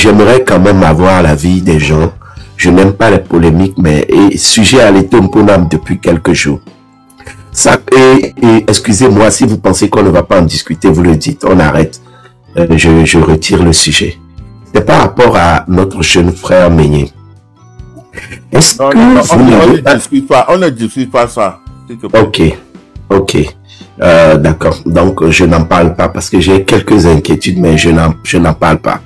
j'aimerais quand même avoir l'avis des gens. Je n'aime pas les polémiques, mais sujet à l'étomponam depuis quelques jours. Ça, excusez-moi, si vous pensez qu'on ne va pas en discuter, vous le dites, on arrête. Je retire le sujet. C'est par rapport à notre jeune frère Meignet. Est-ce que on ne discute pas ça. Ok. D'accord. Donc, je n'en parle pas parce que j'ai quelques inquiétudes, mais je n'en parle pas.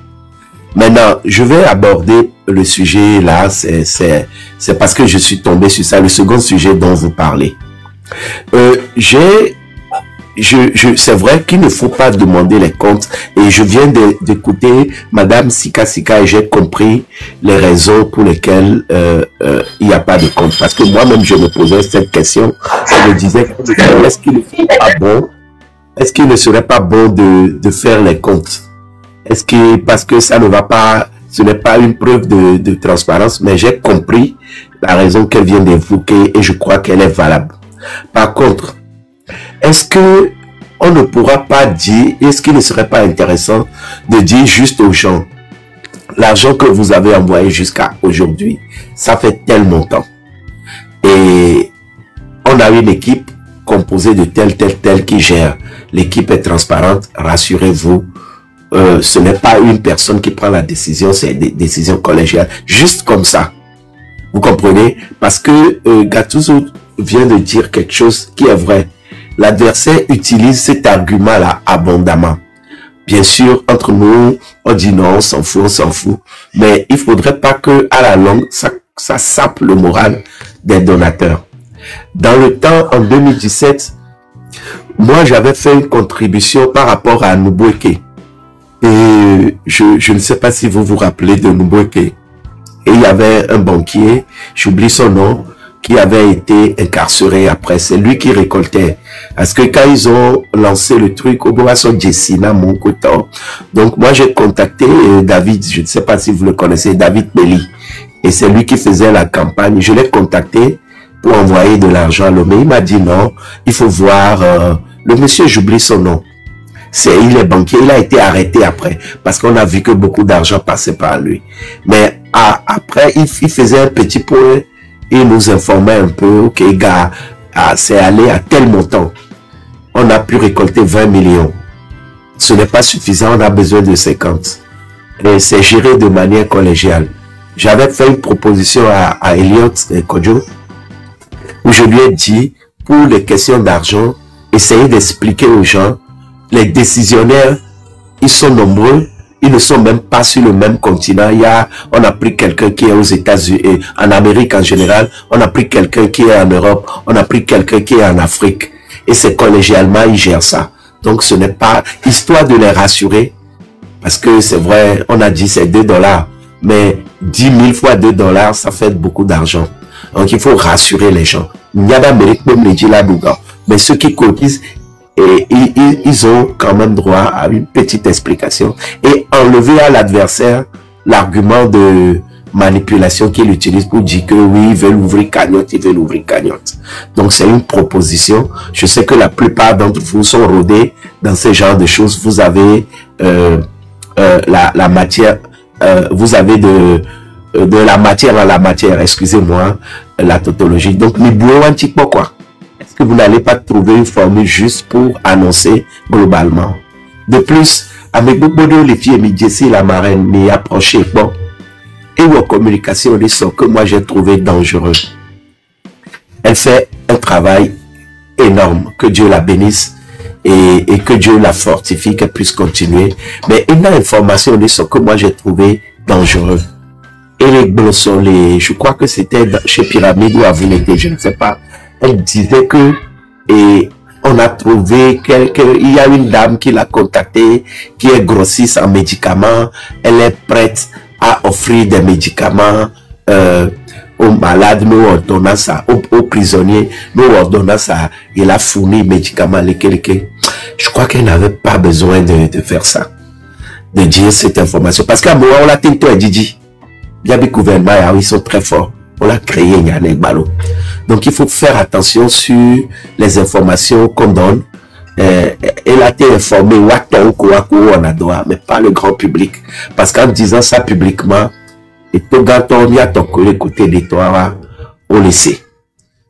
Maintenant, je vais aborder le sujet là. C'est parce que je suis tombé sur ça. Le second sujet dont vous parlez. C'est vrai qu'il ne faut pas demander les comptes et je viens d'écouter Madame Sika Sika et j'ai compris les raisons pour lesquelles il n'y a pas de compte. Parce que moi-même je me posais cette question, je me disais est-ce qu'il ne serait pas bon de faire les comptes? Parce que ça ne va pas, ce n'est pas une preuve de transparence, mais j'ai compris la raison qu'elle vient d'évoquer et je crois qu'elle est valable. Par contre, est-ce que on ne pourra pas dire, est-ce qu'il ne serait pas intéressant de dire juste aux gens, l'argent que vous avez envoyé jusqu'à aujourd'hui, ça fait tel montant. Et on a une équipe composée de tel qui gère. L'équipe est transparente, rassurez-vous. Ce n'est pas une personne qui prend la décision, c'est des décisions collégiales. Juste comme ça. Vous comprenez? Parce que Gattuso vient de dire quelque chose qui est vrai. L'adversaire utilise cet argument-là abondamment. Bien sûr, entre nous, on dit non, on s'en fout. Mais il faudrait pas que, à la longue, ça sape le moral des donateurs. Dans le temps, en 2017, moi, j'avais fait une contribution par rapport à Nubweke. Et je ne sais pas si vous vous rappelez de Nubweke. Et il y avait un banquier, j'oublie son nom, qui avait été incarcéré après. C'est lui qui récoltait. Parce que quand ils ont lancé le truc, au Boisson Jessina, mon coton. Donc, moi, j'ai contacté David, je ne sais pas si vous le connaissez, David Belli. Et c'est lui qui faisait la campagne. Je l'ai contacté pour envoyer de l'argent à l'homme. Il m'a dit non, il faut voir, le monsieur, j'oublie son nom. Il est banquier, il a été arrêté après. Parce qu'on a vu que beaucoup d'argent passait par lui. Mais après, il faisait un petit point. Il nous informait un peu, ok, gars, c'est allé à tel montant. On a pu récolter 20 millions. Ce n'est pas suffisant, on a besoin de 50. Et c'est géré de manière collégiale. J'avais fait une proposition à Elliot Kodjo, où je lui ai dit, pour les questions d'argent, essayez d'expliquer aux gens, les décisionnaires, ils sont nombreux, ils ne sont même pas sur le même continent. On a pris quelqu'un qui est aux États-Unis, en Amérique en général. On a pris quelqu'un qui est en Europe. On a pris quelqu'un qui est en Afrique. Et c'est collégialement, ils gèrent ça. Donc, ce n'est pas histoire de les rassurer. Parce que c'est vrai, on a dit c'est 2 $. Mais 10 000 fois 2 $, ça fait beaucoup d'argent. Donc, il faut rassurer les gens. Il y a d'Amérique, même les dit là, mais ceux qui cotisent, et ils ont quand même droit à une petite explication et enlever à l'adversaire l'argument de manipulation qu'il utilise pour dire que oui, ils veulent ouvrir cagnotte, Donc c'est une proposition. Je sais que la plupart d'entre vous sont rodés dans ce genre de choses. Vous avez la matière, vous avez de la matière à la matière, excusez-moi, la tautologie. Donc, les bouillons un petit peu quoi. Est-ce que vous n'allez pas trouver une formule juste pour annoncer globalement? De plus, avec beaucoup de les filles, la marraine, m'y approché, bon. Et vos communications, les sons que moi j'ai trouvé dangereux. Elle fait un travail énorme. Que Dieu la bénisse et que Dieu la fortifie, qu'elle puisse continuer. Mais une information, les sons que moi j'ai trouvé dangereux. Et les glossons, je crois que c'était chez Pyramide ou à Vunété, je ne sais pas. Elle disait que, et on a trouvé il y a une dame qui l'a contactée, qui est grossiste en médicaments. Elle est prête à offrir des médicaments aux malades, nous ordonnons ça, aux prisonniers, nous ordonnons ça. Il a fourni médicaments, je crois qu'elle n'avait pas besoin de faire ça, de dire cette information. Parce qu'à moi, on l'a tinto et Didi. Il y a des gouvernements, ils sont très forts. On l'a créé, il y a un ballot. Donc, il faut faire attention sur les informations qu'on donne. elle a été informée, mais pas le grand public. Parce qu'en disant ça publiquement, et tout gâteau, il y a ton côté de toi, on le sait.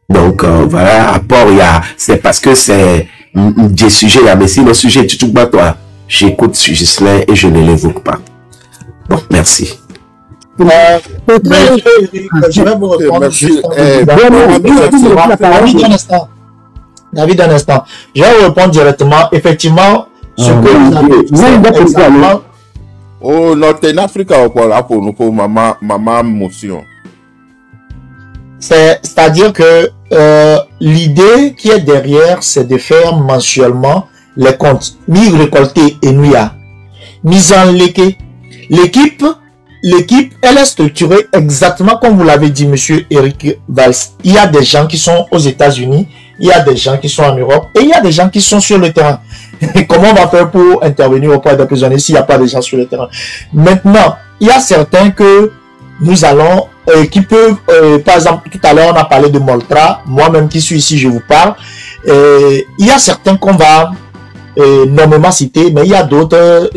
Donc, voilà, rapport, il y a, c'est parce que c'est des sujets, mais si le sujet est tout toi, j'écoute Gislain et je ne l'évoque pas. Bon, merci. Je vais vous répondre. David, un instant. Je vais vous répondre directement. Effectivement, ce que vous avez dit, exactement. Oh, non, t'es en Afrique, pour nous, pour maman motion. C'est-à-dire que l'idée qui est derrière, c'est de faire mensuellement les comptes. Mi récolté et nuya. Mise en l'équipe, elle est structurée exactement comme vous l'avez dit, monsieur Eric Valls. Il y a des gens qui sont aux États-Unis, il y a des gens qui sont en Europe et il y a des gens qui sont sur le terrain. Comment on va faire pour intervenir auprès des prisonniers s'il n'y a pas de gens sur le terrain? Maintenant, il y a certains que nous allons, qui peuvent, par exemple, tout à l'heure on a parlé de Moltra, moi-même qui suis ici, je vous parle. Il y a certains qu'on va normalement citer, mais il y a d'autres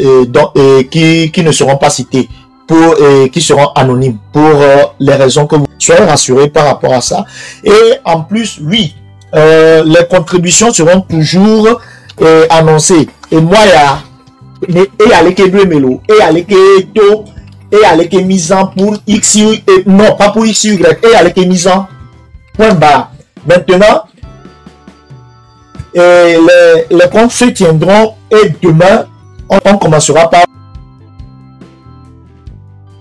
qui ne seront pas cités, qui seront anonymes pour les raisons que vous soyez rassurés par rapport à ça. Et en plus, oui, les contributions seront toujours annoncées. Et moi, il y a les Melo, et il y a les mise en pour X, non, pas pour X, Y, et il y a les mise en point barre. Maintenant, les comptes se tiendront et demain, on commencera par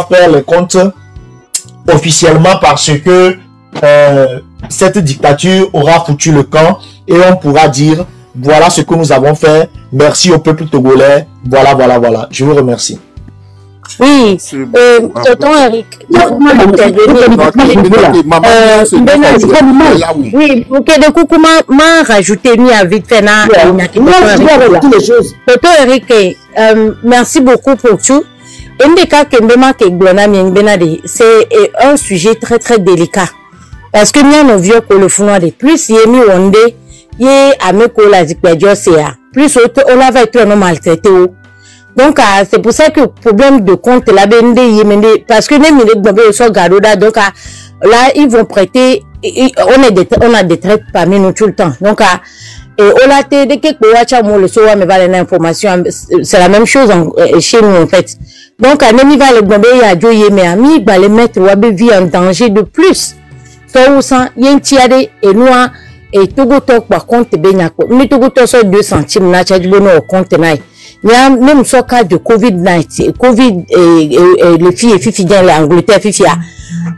faire les comptes officiellement parce que cette dictature aura foutu le camp et on pourra dire voilà ce que nous avons fait, merci au peuple togolais, voilà. Je vous remercie. Oui, tonton Eric, oui, ok, du coup, comment rajouter ni à vite fait na tonton Eric, merci beaucoup pour tout. C'est un sujet très très délicat parce que nous avons vu que le fond de plus il est mis on est plus on va être maltraité. Donc c'est pour ça que le problème de compte là parce que donc là ils vont prêter, on a des traites parmi nous tout le temps. Donc et on a dès que le soir me va l'information, c'est la même chose chez nous en fait. Donc à nemi va le bomber ya joye mais ami va les mettre wa vie en danger de plus. So sans yen tiade et noa et togo tok par compte benyako. Mais togo tok so 2 centimes na charge bono au compte na. Ya même so cas de COVID-19, Covid et les filles et filles dans l'Angleterre fifia.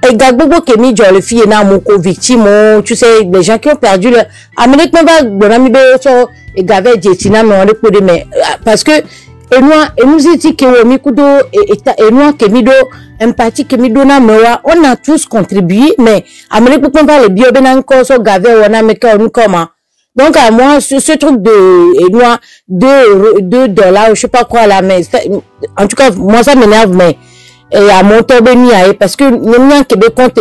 Et Gagbobo Kemi John le fille na mon Covid, tu sais les gens qui ont perdu leur Amérique va bonami be so et gavé jetina mais on est pour mais parce que et nous dit que Mikudo et nous Kemido empathie Kemido na mewa on a tous contribué mais Amérique pour pas les bio ben encore so gavé on a mais qu'on comment. Donc à moi ce truc de et moi 2 dollars ou je sais pas quoi là mais en tout cas moi ça m'énerve mais et à mon tour parce que nous Québec compte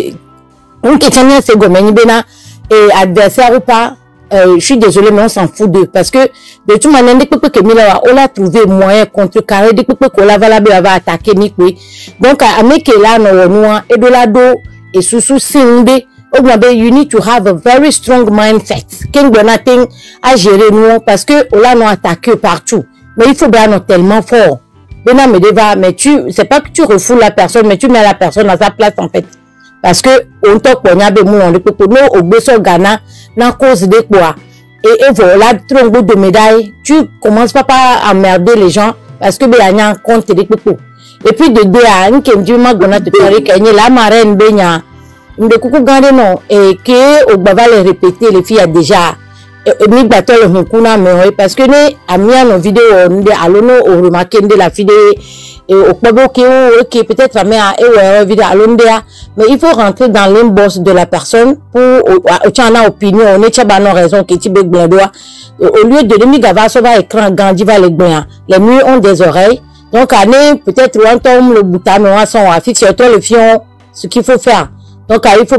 on question c'est gomen bena et adversaire ou pas je suis désolé mais on s'en fout d'eux parce que de toute manière dès que on a trouvé moyen contrecarrer dès que la va attaquer ni quoi donc à là nous et de la do et sous sinde you need to have a very strong mindset nothing à gérer nous parce que on nous attaqué partout mais il faut bien tellement fort. Mais c'est pas que tu refoules la personne, mais tu mets la personne à sa place en fait. Parce que on te connaît de nous, on peut au besoin Ghana, dans cause de quoi. Et voilà, tronc de médaille, tu commences pas à emmerder les gens parce que il y a un compte de coucou. Et puis de deux à un qui me dit magona de Paris, la marraine benya, de coucou gardé non et que au bava les répéter les filles a déjà. Ni bateau le hukuna mais parce que ne amia nos vidéos on alono au remarquer de la vidéo et au pabo qui peut-être amia et vidéo alondea mais il faut rentrer dans l'inbox de la personne pour au opinion on est pas non raison qui tibe glandoa au lieu de demi gava so va écran gandi va les glan les murs ont des oreilles donc année peut-être on tombe le bouton on sont affiché sur le fion ce qu'il faut faire. Donc il faut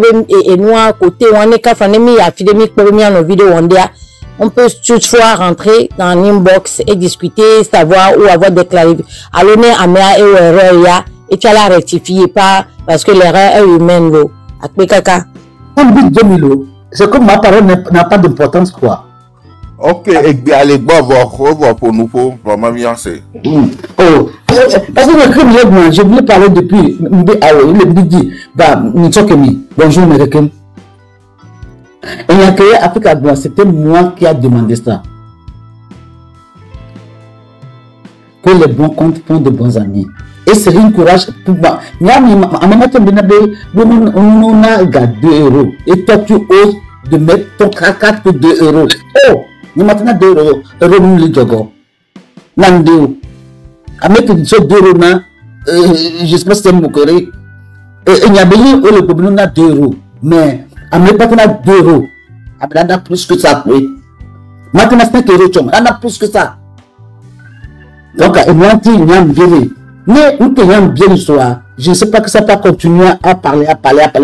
et nous à côté on est qu'à faire mis à filmer pour mis en vidéo on dit on peut toutefois rentrer dans l'inbox et discuter, savoir ou avoir des clarifications. Alors, on a une erreur, et tu la rectifier pas parce que l'erreur est humaine. On dit 2000 euros. C'est comme ma parole n'a pas d'importance, quoi. Ok, et bien, allez, bon, pour nous, pour vraiment bien, c'est. Oh, parce que le crime, je voulais parler depuis. Il me dit, bah, bonjour, américain. Et il y a créé Africa Blanc, c'était moi qui a demandé ça. Que les bons comptes font de bons amis. Et c'est un courage pour moi. On a 2 euros. Et toi, tu oses de mettre ton craquage pour 2 euros. Oh, nous maintenant 2 euros. Euros, nous les jogons. Landéo. À mettre 2 euros, j'espère que c'est mon coré. Et il y a bien le problème, on a 2 euros. Mais, à mettre maintenant 2 euros. On a plus que ça, oui. Maintenant, 5 euros, on a plus que ça. Donc, il y a un bien. Mais nous payons bien l'histoire. Je ne sais pas que ça peut continuer à parler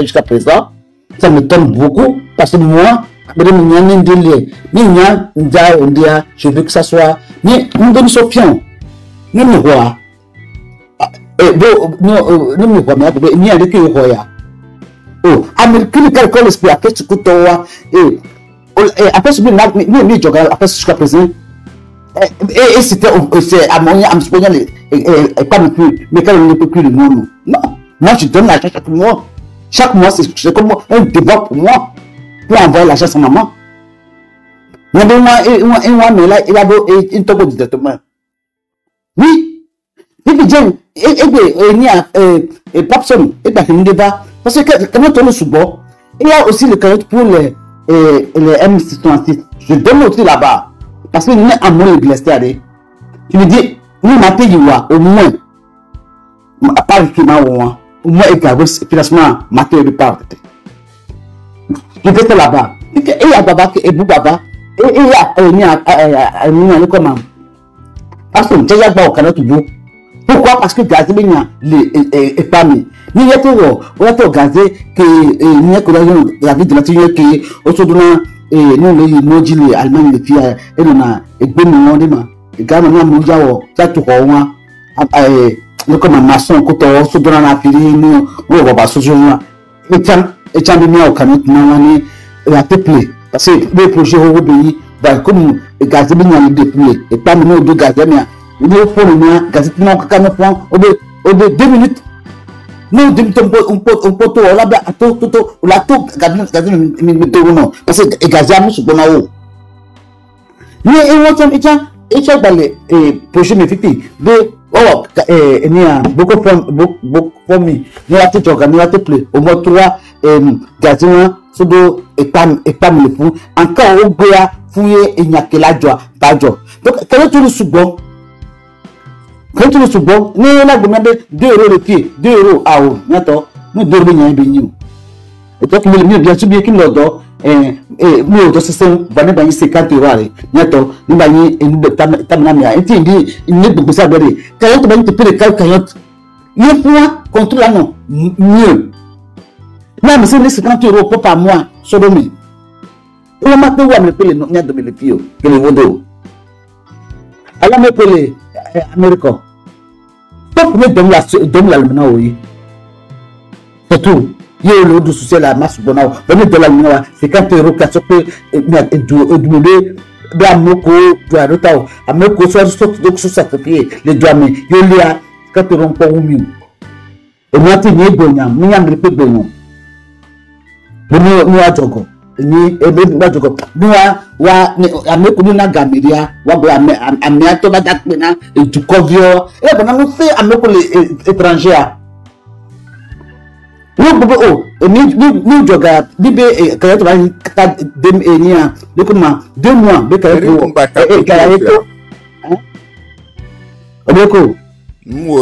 jusqu'à présent. Ça me tombe beaucoup parce que moi, je veux que ça soit. Mais nous donnons Sofian. Nous me voyons. Nous me voyons. Nous y a des qui voient. Oh, Américain, quel est l'esprit après ce que tu as. Après ce que nous après jusqu'à présent. Et c'était à mon et pas non plus, mais quand on ne peut plus le monde. Non, moi je donne l'argent chaque mois. Chaque mois, c'est comme un débat pour moi. Pour envoyer l'argent à sa maman. Mais là, il a une tombe directement. Oui. Et puis, il y a Papson, et bien, il débat. Parce que quand on tourne sous bord, il y a aussi le cahier pour les M636. Je donne aussi là-bas. Parce que nous sommes en moins blessés. Tu me dis, nous m'appelons au moins, à part le climat au moins également, financement matériel de part. Je vais là-bas. Et il y a Baba et Boubaba. Et il y a comment. Parce que j'ai pas au Canada toujours. Pourquoi? Parce que gazé les familles. Nous y a tout gazé que nous y a la vie de la nature qui autour et nous les moji les Allemands les filles et nous a et bon monde ma et quand nous moja o ça tout quoi le comme maçon ko to so dans la fili nous on va pas so jour et tiens de mieux au Canada nani la peuple parce que les projets au pays bah comme gaz bien les depuis et pas nous de gaz bien il faut le gaz non quand on prend au de 2 minutes. Nous disons un poteau là-bas, tout, la tout, parce que Gaza, c'est bon à eau. Mais il y a des projets méfiés. Oh, il y a beaucoup de familles. Il y a des organes, il y a des plaies. Au moins 3 Gaza, c'est de pas le fou. Encore au Goya, fouiller, il n'y a que la joie, pas joie. Donc, quand tu le sous-bon, quand tu le sous-bon, nous avons demandé 2 euros le pied, 2 euros à eau. Nous dormons bien. Et donc, bien sûr, bien qu'il nous donne, nous avons 50 euros. Nous avons une tamamia. Et il dit, il n'est pas ça. Quand tu vas te payer le calcayote, il faut contre la non. Mieux. Là, mais c'est 50 euros par mois, sur le mille. On m'a dit, on me paye le pied, que le vodo. Alors, me paye les Américains. Pourquoi vous donner la oui. C'est tout. Il y a le social à masse bonheur. Venez de la mineur, c'est 50 euros qui a sauté doublé. Bien, Moko, doit retard. À Moko, soit donc sous sa pied, les doigts, mais il y a 4 euros pour au mieux. Et moi, tu n'es bon, mais il y a un peu de bon. Nous à Togo. Ni ebe Togo. Nous à Moko, nous à Gamiria, à Miato, Badakmena, et du Covio. Et bon, nous fait à Moko les étrangers. Nous joga bibe quand tu vas 2 mois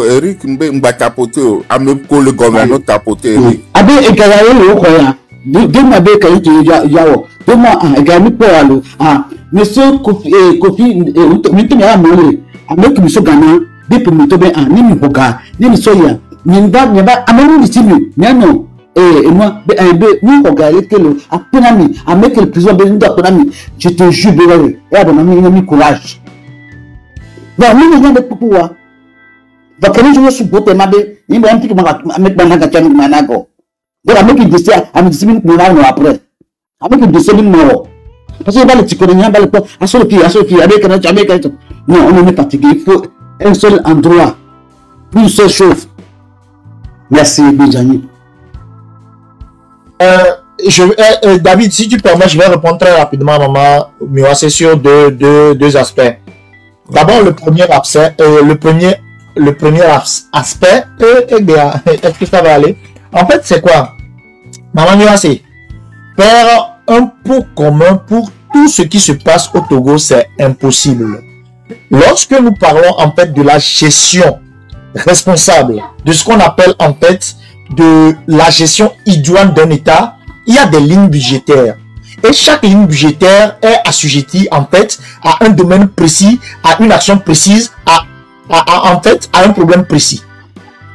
Eric mba tapoté Ameko le gouvernement tapoté Eric abi ekaraye le ko ya 2 mois be kan ti yawo 2 mois egami po alo monsieur Kofi mi to mi amole Ameko mi so gana bi pe mi to be ni mi hoga ni mi so ya Nimba, amenu ditimi, niano, et moi, nous regardons que le Apenami, avec le président de Apenami, je te jure, et Apenami, il a mis courage. Donc, nous, nous avons pouvoir. Donc, quand nous sommes pour te maber, il m'a dit que je vais mettre un manago. Donc, avec une décision, avec une décision, après. Avec une décision, parce que les Tchikoniens, à ce qui, avec un non, on est fatigué. Il faut un seul endroit, une seule chose. Merci, Benjamin. David, si tu permets, je vais répondre très rapidement, maman. Mais c'est sur deux aspects. D'abord, le premier aspect, est-ce que ça va aller? En fait, c'est quoi? Maman, c'est faire un pot commun pour tout ce qui se passe au Togo, c'est impossible. Lorsque nous parlons en fait de la gestion responsable, de ce qu'on appelle en fait de la gestion idoine d'un État, il y a des lignes budgétaires. Et chaque ligne budgétaire est assujettie en fait à un domaine précis, à une action précise, en fait à un problème précis.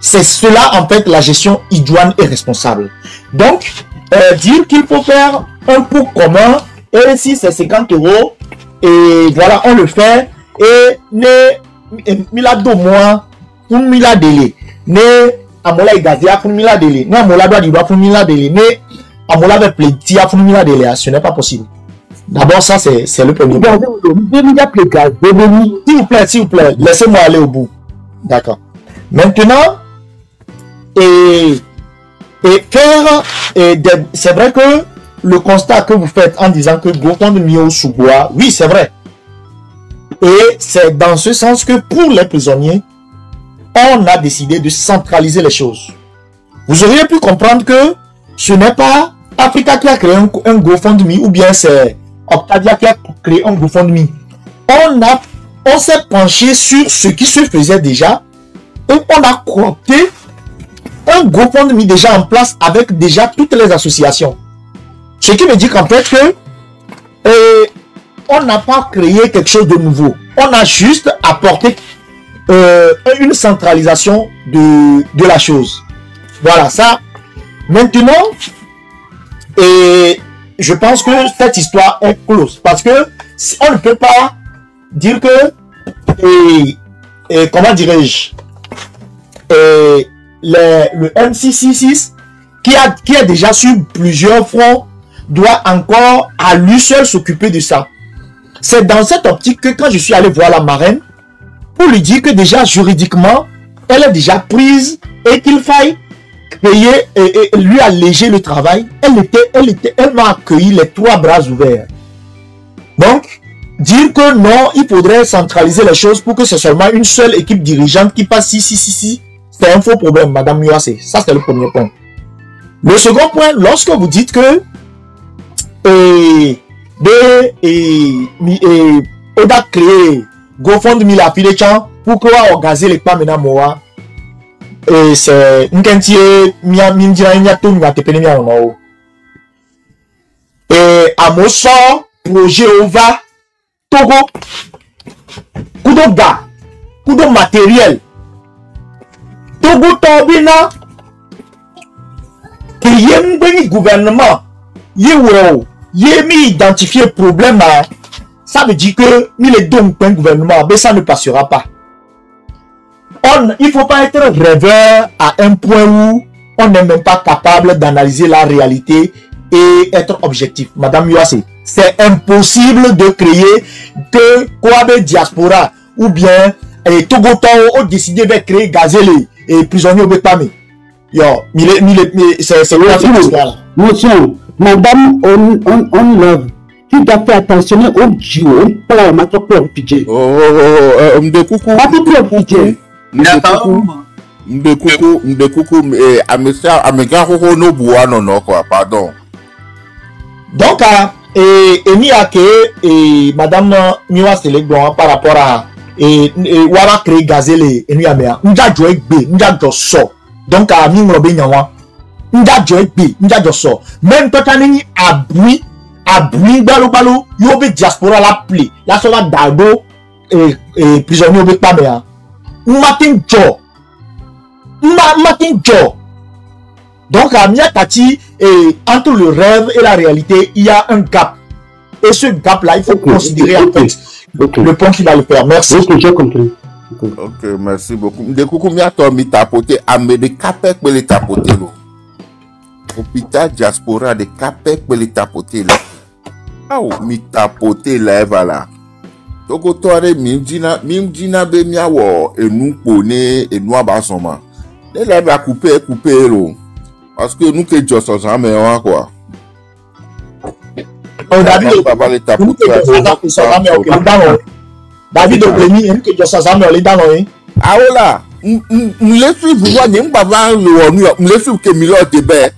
C'est cela en fait la gestion idoine et responsable. Donc, dire qu'il faut faire un pot commun, et si c'est 50 €, et voilà, on le fait, et ne mila do mois, pour mila délai, ne amola igazia pour mila délai, ne amola doit dire pour mila délai, ne amola avec plaisir pour mila délai, ce n'est pas possible. D'abord, ça c'est le premier point. S'il vous plaît, laissez-moi aller au bout. D'accord. Maintenant, et faire, c'est vrai que le constat que vous faites en disant que GoFundMe au sous-bois, oui, c'est vrai. Et c'est dans ce sens que pour les prisonniers, on a décidé de centraliser les choses. Vous auriez pu comprendre que ce n'est pas Africa qui a créé un GoFundMe ou bien c'est Octavia qui a créé un GoFundMe. On s'est penché sur ce qui se faisait déjà et on a coopté un GoFundMe déjà en place avec déjà toutes les associations. Ce qui veut dire qu'en fait que on n'a pas créé quelque chose de nouveau. On a juste apporté une centralisation de la chose. Voilà ça. Maintenant, et je pense que cette histoire est close parce que on ne peut pas dire que comment dirais-je le M666 qui est déjà sur plusieurs fronts doit encore à lui seul s'occuper de ça. C'est dans cette optique que quand je suis allé voir la marraine pour lui dire que déjà juridiquement elle est déjà prise et qu'il faille payer et lui alléger le travail, elle m'a accueilli les 3 bras ouverts. Donc dire que non, il faudrait centraliser les choses pour que c'est seulement une seule équipe dirigeante qui passe ici, c'est un faux problème, Madame Muassé. Ça c'est le premier point. Le second point, lorsque vous dites que on a créé GoFundMe la fille de Chan pour qu'on organise les pas maintenant moi et c'est une quantité et à mon sort projet OVA Togo kudo matériel Togo Tobina que yem beni gouvernement identifier problème ça veut dire que les dons un gouvernement mais ça ne passera pas. Il ne faut pas être rêveur à un point où on n'est même pas capable d'analyser la réalité et être objectif. Madame Yuassé, c'est impossible de créer que Kouabe Diaspora ou bien Togoto ont décidé de créer Gazelle et prisonniers au Bekpame. C'est Monsieur, Madame, on love. Tu dois faire attention au duo, on peut mettre au budget. Pardon. Donc, et Madame Miwa Séléglon par rapport à Wara créé Gazelle et Niamea, Nja Joe B, Nja Josso. Donc, à Mimrobe Nyawa, Nja Joe B, Nja Josso. Même Totani abui balo, yobe diaspora la pli, la sola dago et prisonnier au Bekpamea. Matin Jo. Donc, à Miakati, entre le rêve et la réalité, il y a un gap. Et ce gap-là, il faut considérer en fait le point qui va le faire. Merci. Ok, j'ai compris. Ok, merci beaucoup. De coucou, mi tapoté, amé de capec pour les tapoter, là. Hôpital diaspora de capec pour les tapoter, là. Ah, mi tapoter, là, voilà. Donc, toi, mimdina be miawo, et nous connaît, et nous abasoma. Les lèvres à couper, là. Parce que nous, que Dieu s'en jamais, quoi. David Oblemi, que Dieu s'en jamais, dans le ah voilà, me suis vous voyez pas le me suis que Milo de bé.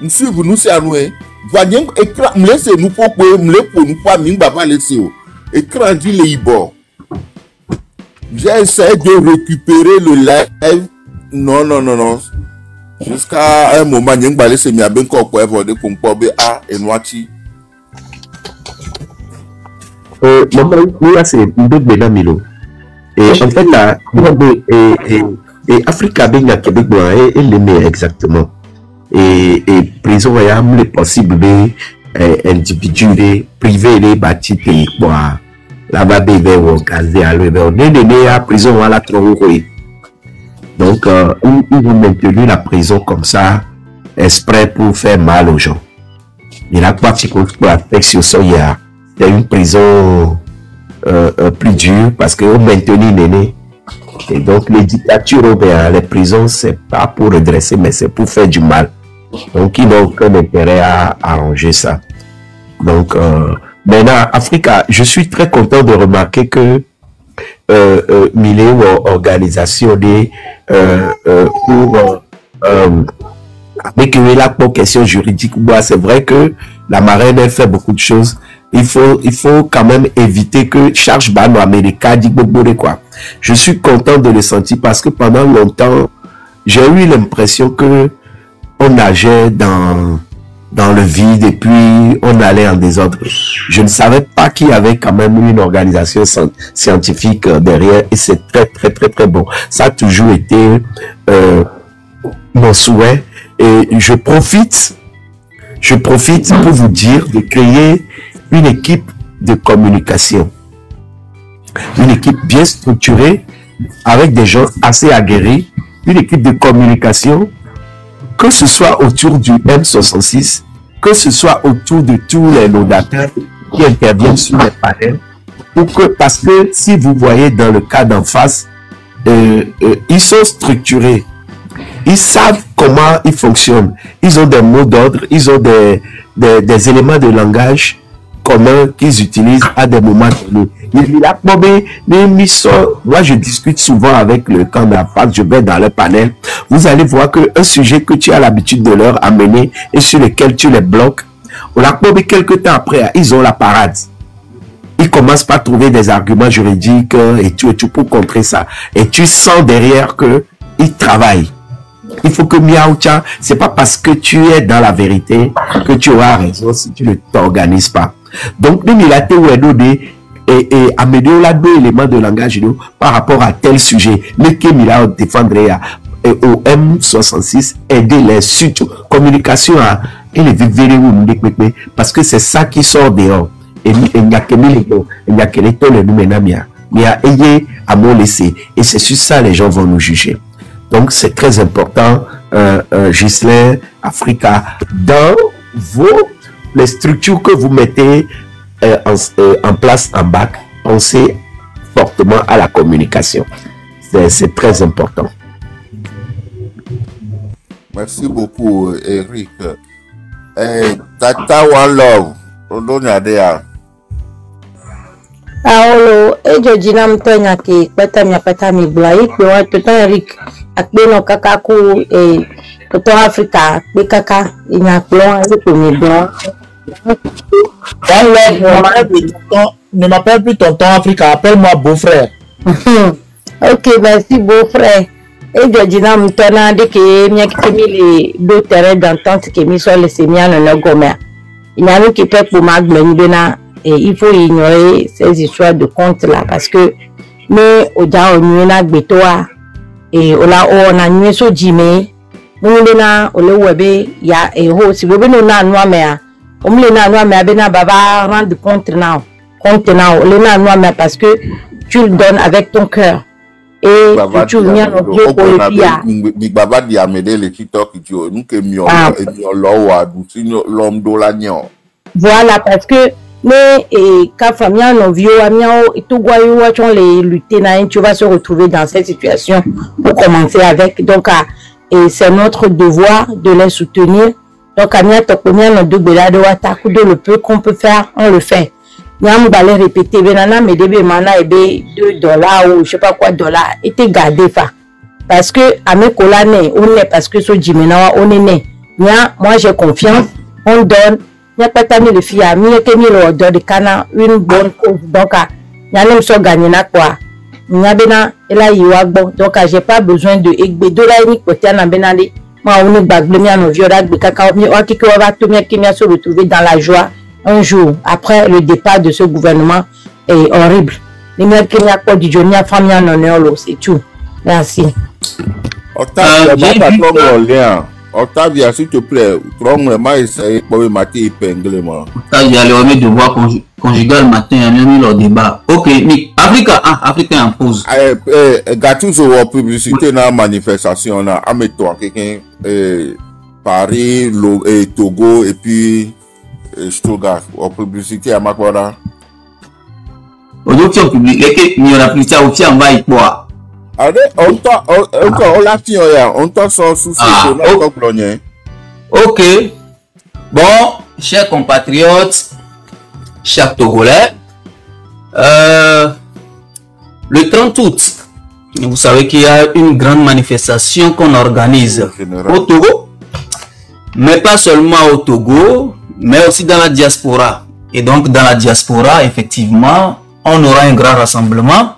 Me suis vous nous c'est à nous. Voyez écran me laisse nous pour nous pas mi baba laisser. Écran dit les ibo. J'essaie de récupérer le live. Non. Jusqu'à un moment n'y pas laisser mi a bien quoi pour avoir des pour be a et noiti. Maman, c'est deux Milo. Et en fait, là, et Africa, ben, à Québec, et l'aimait exactement. Et prison, il y a les possibles individus, privés, les bâtis, pays, là-bas, bébé, ou casé à l'eau, on est né à prison, à la tronque. Donc, ils ont maintenu la prison comme ça, exprès pour faire mal aux gens. Il a pas de pour affection, c'est une prison plus dure parce qu'on maintenu l'aîné. Et donc les dictatures, les prisons, c'est pas pour redresser, mais c'est pour faire du mal. Donc ils n'ont aucun intérêt à arranger ça. Donc maintenant, Africa, je suis très content de remarquer que Milé organisation des pour avec la question juridique, c'est vrai que la marraine elle fait beaucoup de choses. Il faut quand même éviter que charge bano américain dit quoi. Je suis content de le sentir parce que pendant longtemps, j'ai eu l'impression que on nageait dans le vide et puis on allait en désordre. Je ne savais pas qu'il y avait quand même une organisation scientifique derrière et c'est très bon. Ça a toujours été mon souhait et je profite pour vous dire de créer une équipe de communication, une équipe bien structurée avec des gens assez aguerris, une équipe de communication, que ce soit autour du M66, que ce soit autour de tous les laudateurs qui interviennent sur les panels, parce que si vous voyez dans le cas d'en face, ils sont structurés, ils savent comment ils fonctionnent, ils ont des mots d'ordre, ils ont des éléments de langage communs qu'ils utilisent à des moments donnés. Moi, je discute souvent avec le camp d'en face, je vais dans le panel. Vous allez voir qu'un sujet que tu as l'habitude de leur amener et sur lequel tu les bloques, on l'a probé quelques temps après, ils ont la parade. Ils commencent par trouver des arguments juridiques et tout pour contrer ça. Et tu sens derrière qu'ils travaillent. Il faut que Miaoucha, c'est pas parce que tu es dans la vérité que tu auras raison si tu ne t'organises pas. Donc, nous, la et améliorer là deux éléments de langage par rapport à tel sujet. Les Kémila défendre au M66, aider les surtout communication à et les vivre parce que c'est ça qui sort dehors. Et il n'y a que les nouménamia. Il y a ayé à mon laisser. Et c'est sur ça les gens vont nous juger. Donc, c'est très important, Ghislain, Africa, dans les structures que vous mettez en place en bac, pensez fortement à la communication. C'est très important. Merci beaucoup, Eric. Tata One Love, Rodonadea. Aolo, Ejojina mtonya ki peta mi blai, kwa toto Eric, akbeno kakaku, toto Africa, kaka, inyaklo, mi blanc. Ne m'appelle plus tonton Africa, appelle-moi beau-frère. Ok, merci beau-frère. Et Georgina Moutona dit que il y a les deux terrains d'entente qui mis sur le Seigneur no Gomer. Il y a un qui peut pour Magblendena et il faut ignorer ces histoires de compte là parce que nous au Dia on y a betoa et on a nué so jimé Mungena ole webe ya ho si webe no na anwa me a omle na anwa me abena baba rendre compte now ole na anwa me parce que tu le donnes avec ton cœur et tu viens au Dieu pour le pia mi baba di amede le TikTok jo nuke mi o lo wa du si l'homme do la nyon. Voilà parce que mais et quand famille non vieux amiao et tout goyo on les lutter na tu vas se retrouver dans cette situation pour commencer avec donc et c'est notre devoir de les soutenir. Donc, Amia Tokomia, nos deux belades, le peu qu'on peut faire, on le fait. Nyam balé répéter, benana, mais débé mana, ebe $2 ou je sais pas quoi, dollars, était gardé, fa. Parce que, à mes collègues, on est, parce que ce Jimena, on est né. Moi, j'ai confiance, on donne. N'y a pas tant de filles, à mieux que mille ordres de cana, une bonne cause. Donc, n'y a même so gagné, quoi. Nyabena ela yiwagbo donc j'ai pas besoin de egbe dola ni côté na benali moi on est bagblemia no viola de kaka mi o kiki va tout bien qui se retrouver dans la joie un jour après le départ de ce gouvernement est horrible les mecs qui n'a pas du jonia famille en honneur c'est tout merci. Octavia, s'il te plaît, moi essayer pour mater épinglé moi. Octavia, le remet de voix conjugale matin, il y a mis leur débat. Ok, mais Africain en pause. Gattuso en publicité dans la manifestation là, amène-toi quelqu'un Paris, Togo et puis Stuttgart en publicité à Makwara. Aujourd'hui en public, il y a la publicité au pied en bas et quoi. On t'a sans souci. Ok. Bon, chers compatriotes, chers Togolais, le 30 août, vous savez qu'il y a une grande manifestation qu'on organise au Togo, mais pas seulement au Togo, mais aussi dans la diaspora. Et donc, dans la diaspora, effectivement, on aura un grand rassemblement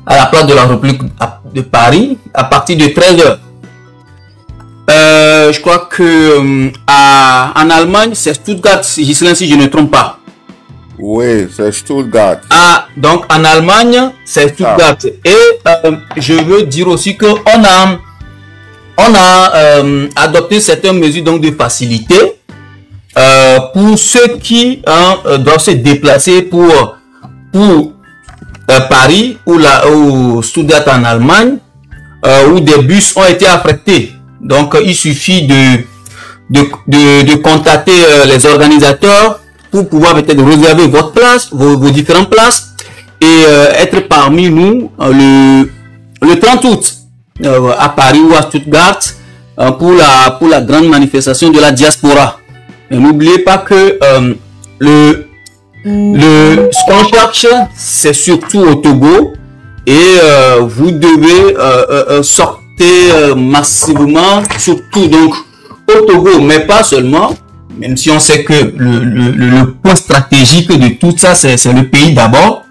à la place de la République de Paris à partir de 13h. Je crois que en Allemagne, c'est Stuttgart, si je ne me trompe pas. Oui, c'est Stuttgart. Ah, donc en Allemagne, c'est Stuttgart. Et je veux dire aussi que on a adopté certaines mesures donc de facilité pour ceux qui doivent se déplacer pour Paris ou Stuttgart en Allemagne, où des bus ont été affrétés. Donc, il suffit de contacter les organisateurs pour pouvoir peut-être réserver votre place, vos différentes places et être parmi nous le 30 août à Paris ou à Stuttgart pour la grande manifestation de la diaspora. Et n'oubliez pas que ce qu'on cherche, c'est surtout au Togo et vous devez sortir massivement, surtout donc au Togo, mais pas seulement, même si on sait que le point stratégique de tout ça, c'est le pays d'abord,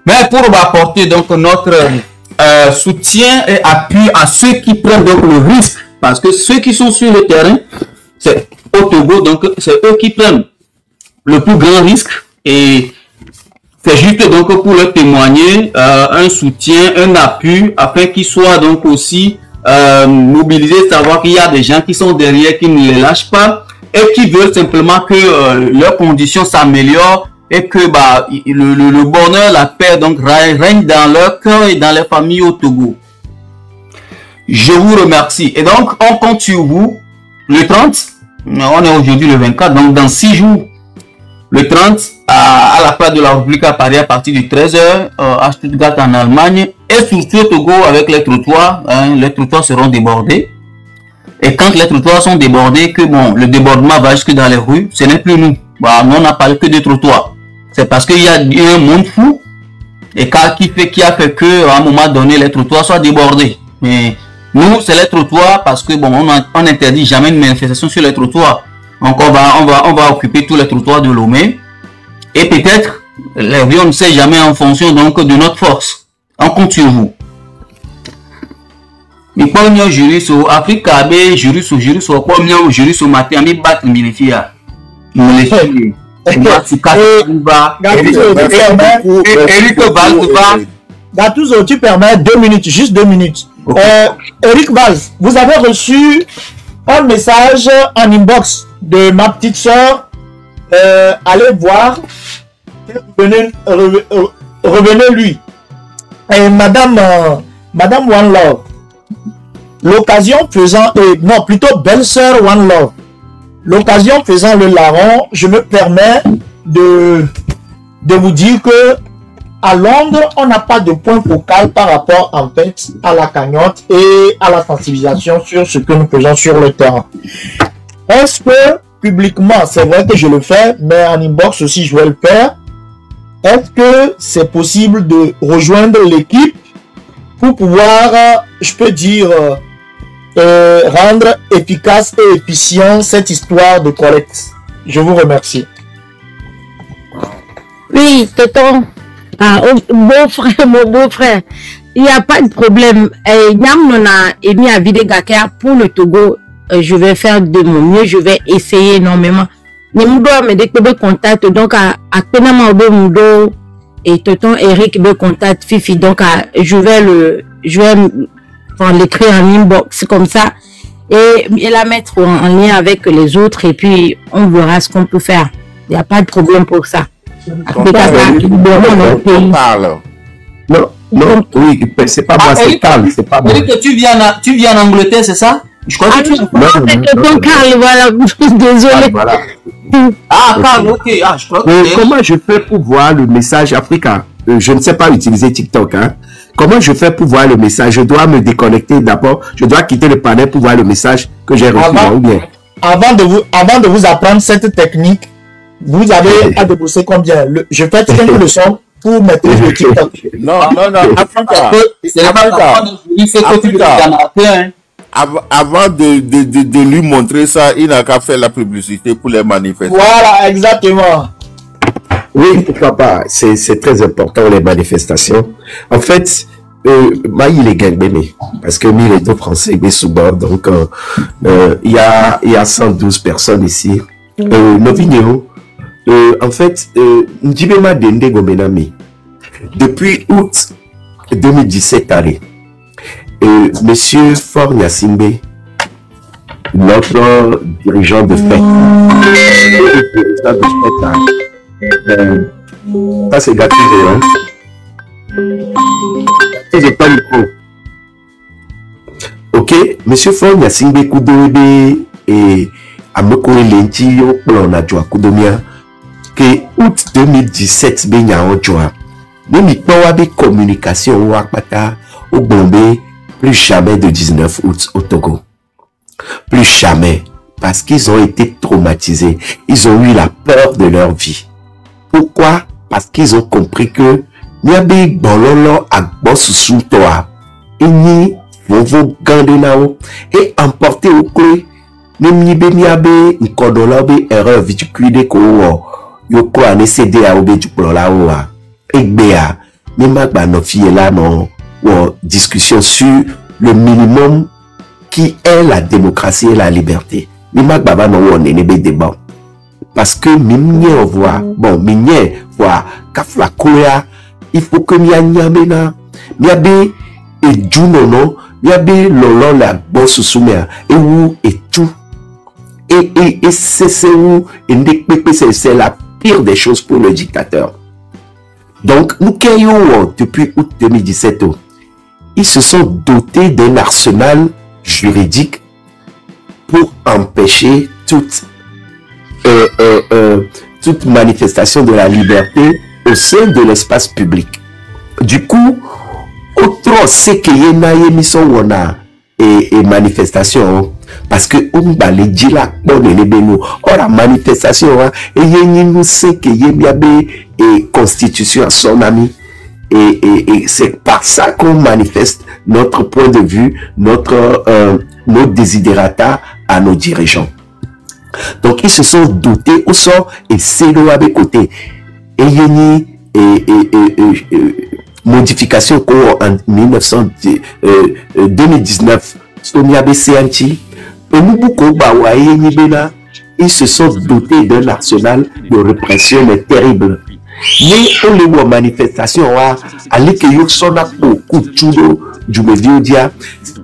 mais pour apporter donc notre soutien et appui à ceux qui prennent donc le risque, parce que ceux qui sont sur le terrain, c'est au Togo, donc c'est eux qui prennent le plus grand risque. Et c'est juste donc pour leur témoigner un soutien, un appui, afin qu'ils soient donc aussi mobilisés, savoir qu'il y a des gens qui sont derrière, qui ne les lâchent pas et qui veulent simplement que leurs conditions s'améliorent et que le bonheur, la paix donc règne dans leur cœur et dans les familles au Togo. Je vous remercie. Et donc, on compte sur vous le 30. On est aujourd'hui le 24, donc dans 6 jours. Le 30, à la place de la République à Paris à partir de 13h, à Stuttgart en Allemagne, et surtout au Togo avec les trottoirs seront débordés. Et quand les trottoirs sont débordés, que bon, le débordement va jusque dans les rues, ce n'est plus nous. Nous, on n'a parlé que de trottoirs. C'est parce qu'il y a un monde fou, et qui a fait que, à un moment donné, les trottoirs soient débordés. Mais nous, c'est les trottoirs parce que bon, on n'interdit jamais une manifestation sur les trottoirs. Donc on va occuper tous les trottoirs de Lomé. Et peut-être, on ne sait jamais en fonction donc de notre force. On compte sur vous. Mais quand on jury sur Afrique, jury sur quoi on jury sur matin, on bat militaire. Gattuso, tu permets 2 minutes, juste 2 minutes. Eric Valls, vous avez reçu un message en inbox de ma petite soeur. Allez voir. Revenez lui. Et Madame One Love. L'occasion faisant, non, plutôt belle-sœur One Love. L'occasion faisant le larron, je me permets de vous dire que à Londres, on n'a pas de point focal par rapport en fait à la cagnotte et à la sensibilisation sur ce que nous faisons sur le terrain. Est-ce que publiquement, c'est vrai que je le fais, mais en inbox aussi je vais le faire. Est-ce que c'est possible de rejoindre l'équipe pour pouvoir, je peux dire, rendre efficace et efficient cette histoire de collecte? Je vous remercie. Oui, tonton. Ah, beau-frère, mon beau-frère. Il n'y a pas de problème. Nyam non a émis à Videgaka pour le Togo. Je vais faire de mon mieux. Je vais essayer énormément. Nyamdo me déclare contact. Donc, à Penama Obemudo et tonton Eric me contact Fifi. Donc, je vais l'écrire en inbox comme ça. Et la mettre en lien avec les autres. Et puis, on verra ce qu'on peut faire. Il n'y a pas de problème pour ça. On parle. Non, oui, c'est pas moi, c'est Carl, c'est pas moi. Tu viens en Angleterre, c'est ça? Je crois que tu viens. Non, Carl, voilà, désolé. Voilà. Ah, Carl, ok. Ah, je crois que... Comment je fais pour voir le message Africa? Je ne sais pas utiliser TikTok, hein. Comment je fais pour voir le message? Je dois me déconnecter d'abord. Je dois quitter le panel pour voir le message que j'ai reçu. Avant de vous apprendre cette technique, vous avez à débourser combien? Je fais quelques leçons pour mettre le TikTok. Non, Africa. Avant de lui montrer ça, il n'a qu'à faire la publicité pour les manifestations. Voilà, exactement. Oui, pourquoi pas. C'est très important, les manifestations. En fait, il est gagné, parce que il est deux Français, mais sous bord. Donc, il y a 112 personnes ici. Novinho. En fait, Ndibema Dende Gomenami, depuis août 2017, Monsieur Faure Gnassingbé, notre dirigeant de fête, ça c'est gratuit, hein? J'ai pas le micro. Ok, Monsieur Faure Gnassingbé Koudoebe et Amoko Lenti au plan Nadjoa Koudomia. Que août 2017 benya ojoa même pas de communication wakpata au Bombay, plus jamais de 19 août au Togo, plus jamais, parce qu'ils ont été traumatisés, ils ont eu la peur de leur vie. Pourquoi? Parce qu'ils ont compris que niabe bololo agbosusu toa ini vovo gandenao et emporté au clé nibe niabe nkodola be erreur viticule ko Yoko a cédé à Obé du Plolaoa. Egbea, Nimagba no fille là non discussion sur le minimum qui est la démocratie et la liberté. Nimagba va no nebe débat. Parce que mimnie on voit, bon mimnie voit kafla koya, il faut que mianyamena, miabe et junono, miabe lolo la bosse soumia et où et tout. Et c'est où c'est la pire des choses pour le dictateur. Donc, nous depuis août 2017, ils se sont dotés d'un arsenal juridique pour empêcher toute manifestation de la liberté au sein de l'espace public. Du coup, autant c'est qu'il y a une et manifestation parce que on va les dire là bon les bénou or la manifestation et nous sait que y a et constitution à son ami et c'est par ça qu'on manifeste notre point de vue, notre desiderata à nos dirigeants. Donc ils se sont dotés au sort et c'est le avec côté et modification en 2019 ils se sont dotés d'un arsenal de répression terrible. ni on les voit manifestation aller que yo sona beaucoup du média,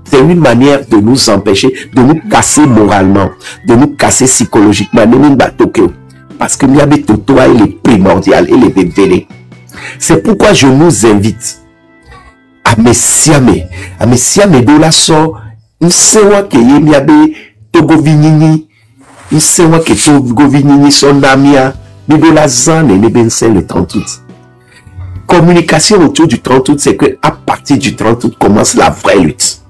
c'est une manière de nous empêcher, de nous casser moralement, de nous casser psychologiquement, parce que Miabe Totoa il est primordial, il est révélé. C'est pourquoi je nous invite à Messiame de la sorte, nous savons que Miabe Togo Vinini, nous savons que Togo Vinini son amia, mais de la zone et le 30 août. Communication autour du 30 août, c'est que à partir du 30 août commence la vraie lutte.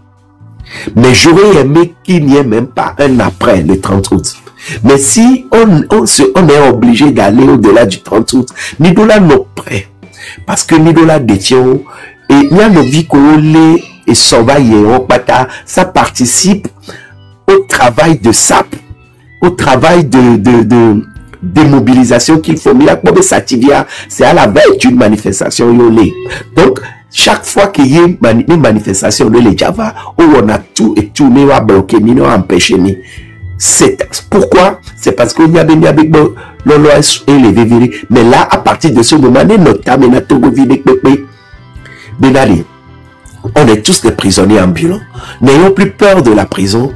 Mais j'aurais aimé qu'il n'y ait même pas un après le 30 août. Mais si on est obligé d'aller au-delà du 30 août, Nidola n'est prêt. Parce que Nidola détient et il y a nos vies et ça participe au travail de SAP, au travail de démobilisation qu'il faut. C'est à la veille d'une manifestation. Donc, chaque fois qu'il y a une manifestation de l'Ejava, où on a tout et tout, on a bloqué, on a empêché. Pourquoi? C'est parce qu'il y a des mais là, à partir de ce moment, on est tous des prisonniers ambulants. N'ayons plus peur de la prison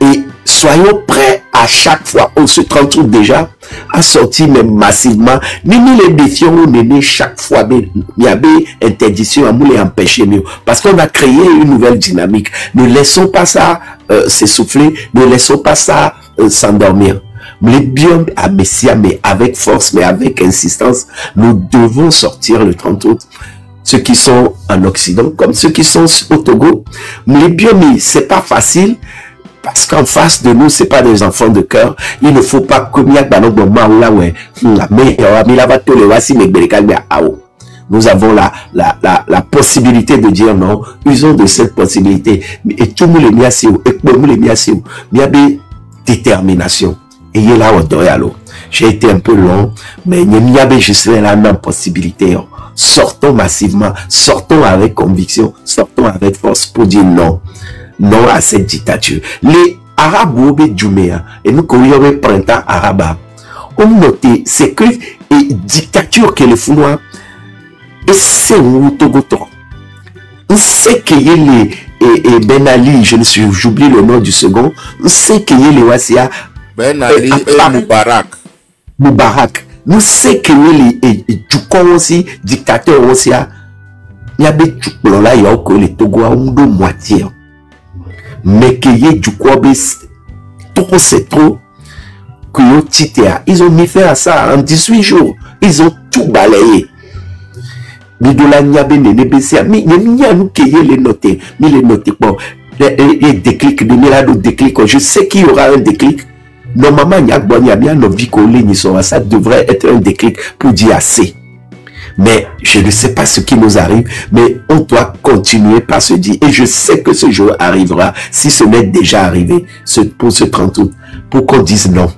et soyons prêts à chaque fois, on se 30 août déjà, à sortir même massivement. Ni les défions, on est chaque fois, il y a des interdictions à nous les empêcher mieux. Parce qu'on a créé une nouvelle dynamique. Ne laissons pas ça s'essouffler, ne laissons pas ça s'endormir. Les biomes à Messia, mais avec force, mais avec insistance, nous devons sortir le 30 août. Ceux qui sont en Occident, comme ceux qui sont au Togo. Les biomes, c'est pas facile. Parce qu'en face de nous, c'est pas des enfants de cœur. Il ne faut pas comme nous avons la possibilité de dire non. Usons de cette possibilité. Et tout le monde est détermination. Et il est là au j'ai été un peu long, mais il y a juste la même possibilité. Sortons massivement, sortons avec conviction, sortons avec force pour dire non. Non à cette dictature. Les Arabes et nous connaissons le printemps arabe. On note c'est que dictature que les Founois et c'est où Togoto. On sait qu'il y a les Ben Ali, j'oublie le nom du second. On sait qu'il y a les Wassia. Ben Ali et Moubarak. Moubarak. Nous sait qu'il y a les Djoukon aussi, dictateurs aussi. Il y a des Djoukon là, il y a que les Togois ont de moitié. Mais qu'il y ait du quoi, trop c'est trop, ils ont mis fin à ça en 18 jours. Ils ont tout balayé. Mais de la niabe n'est pas mais il y a nous qui les noter, mais les noter pas. Les déclics, de milado déclic, je sais qu'il y aura un déclic. Normalement, il y a bien nos vies collées, ça devrait être un déclic pour dire assez. Mais je ne sais pas ce qui nous arrive, mais on doit continuer par se dire, et je sais que ce jour arrivera, si ce n'est déjà arrivé, pour ce 30 août, pour qu'on dise non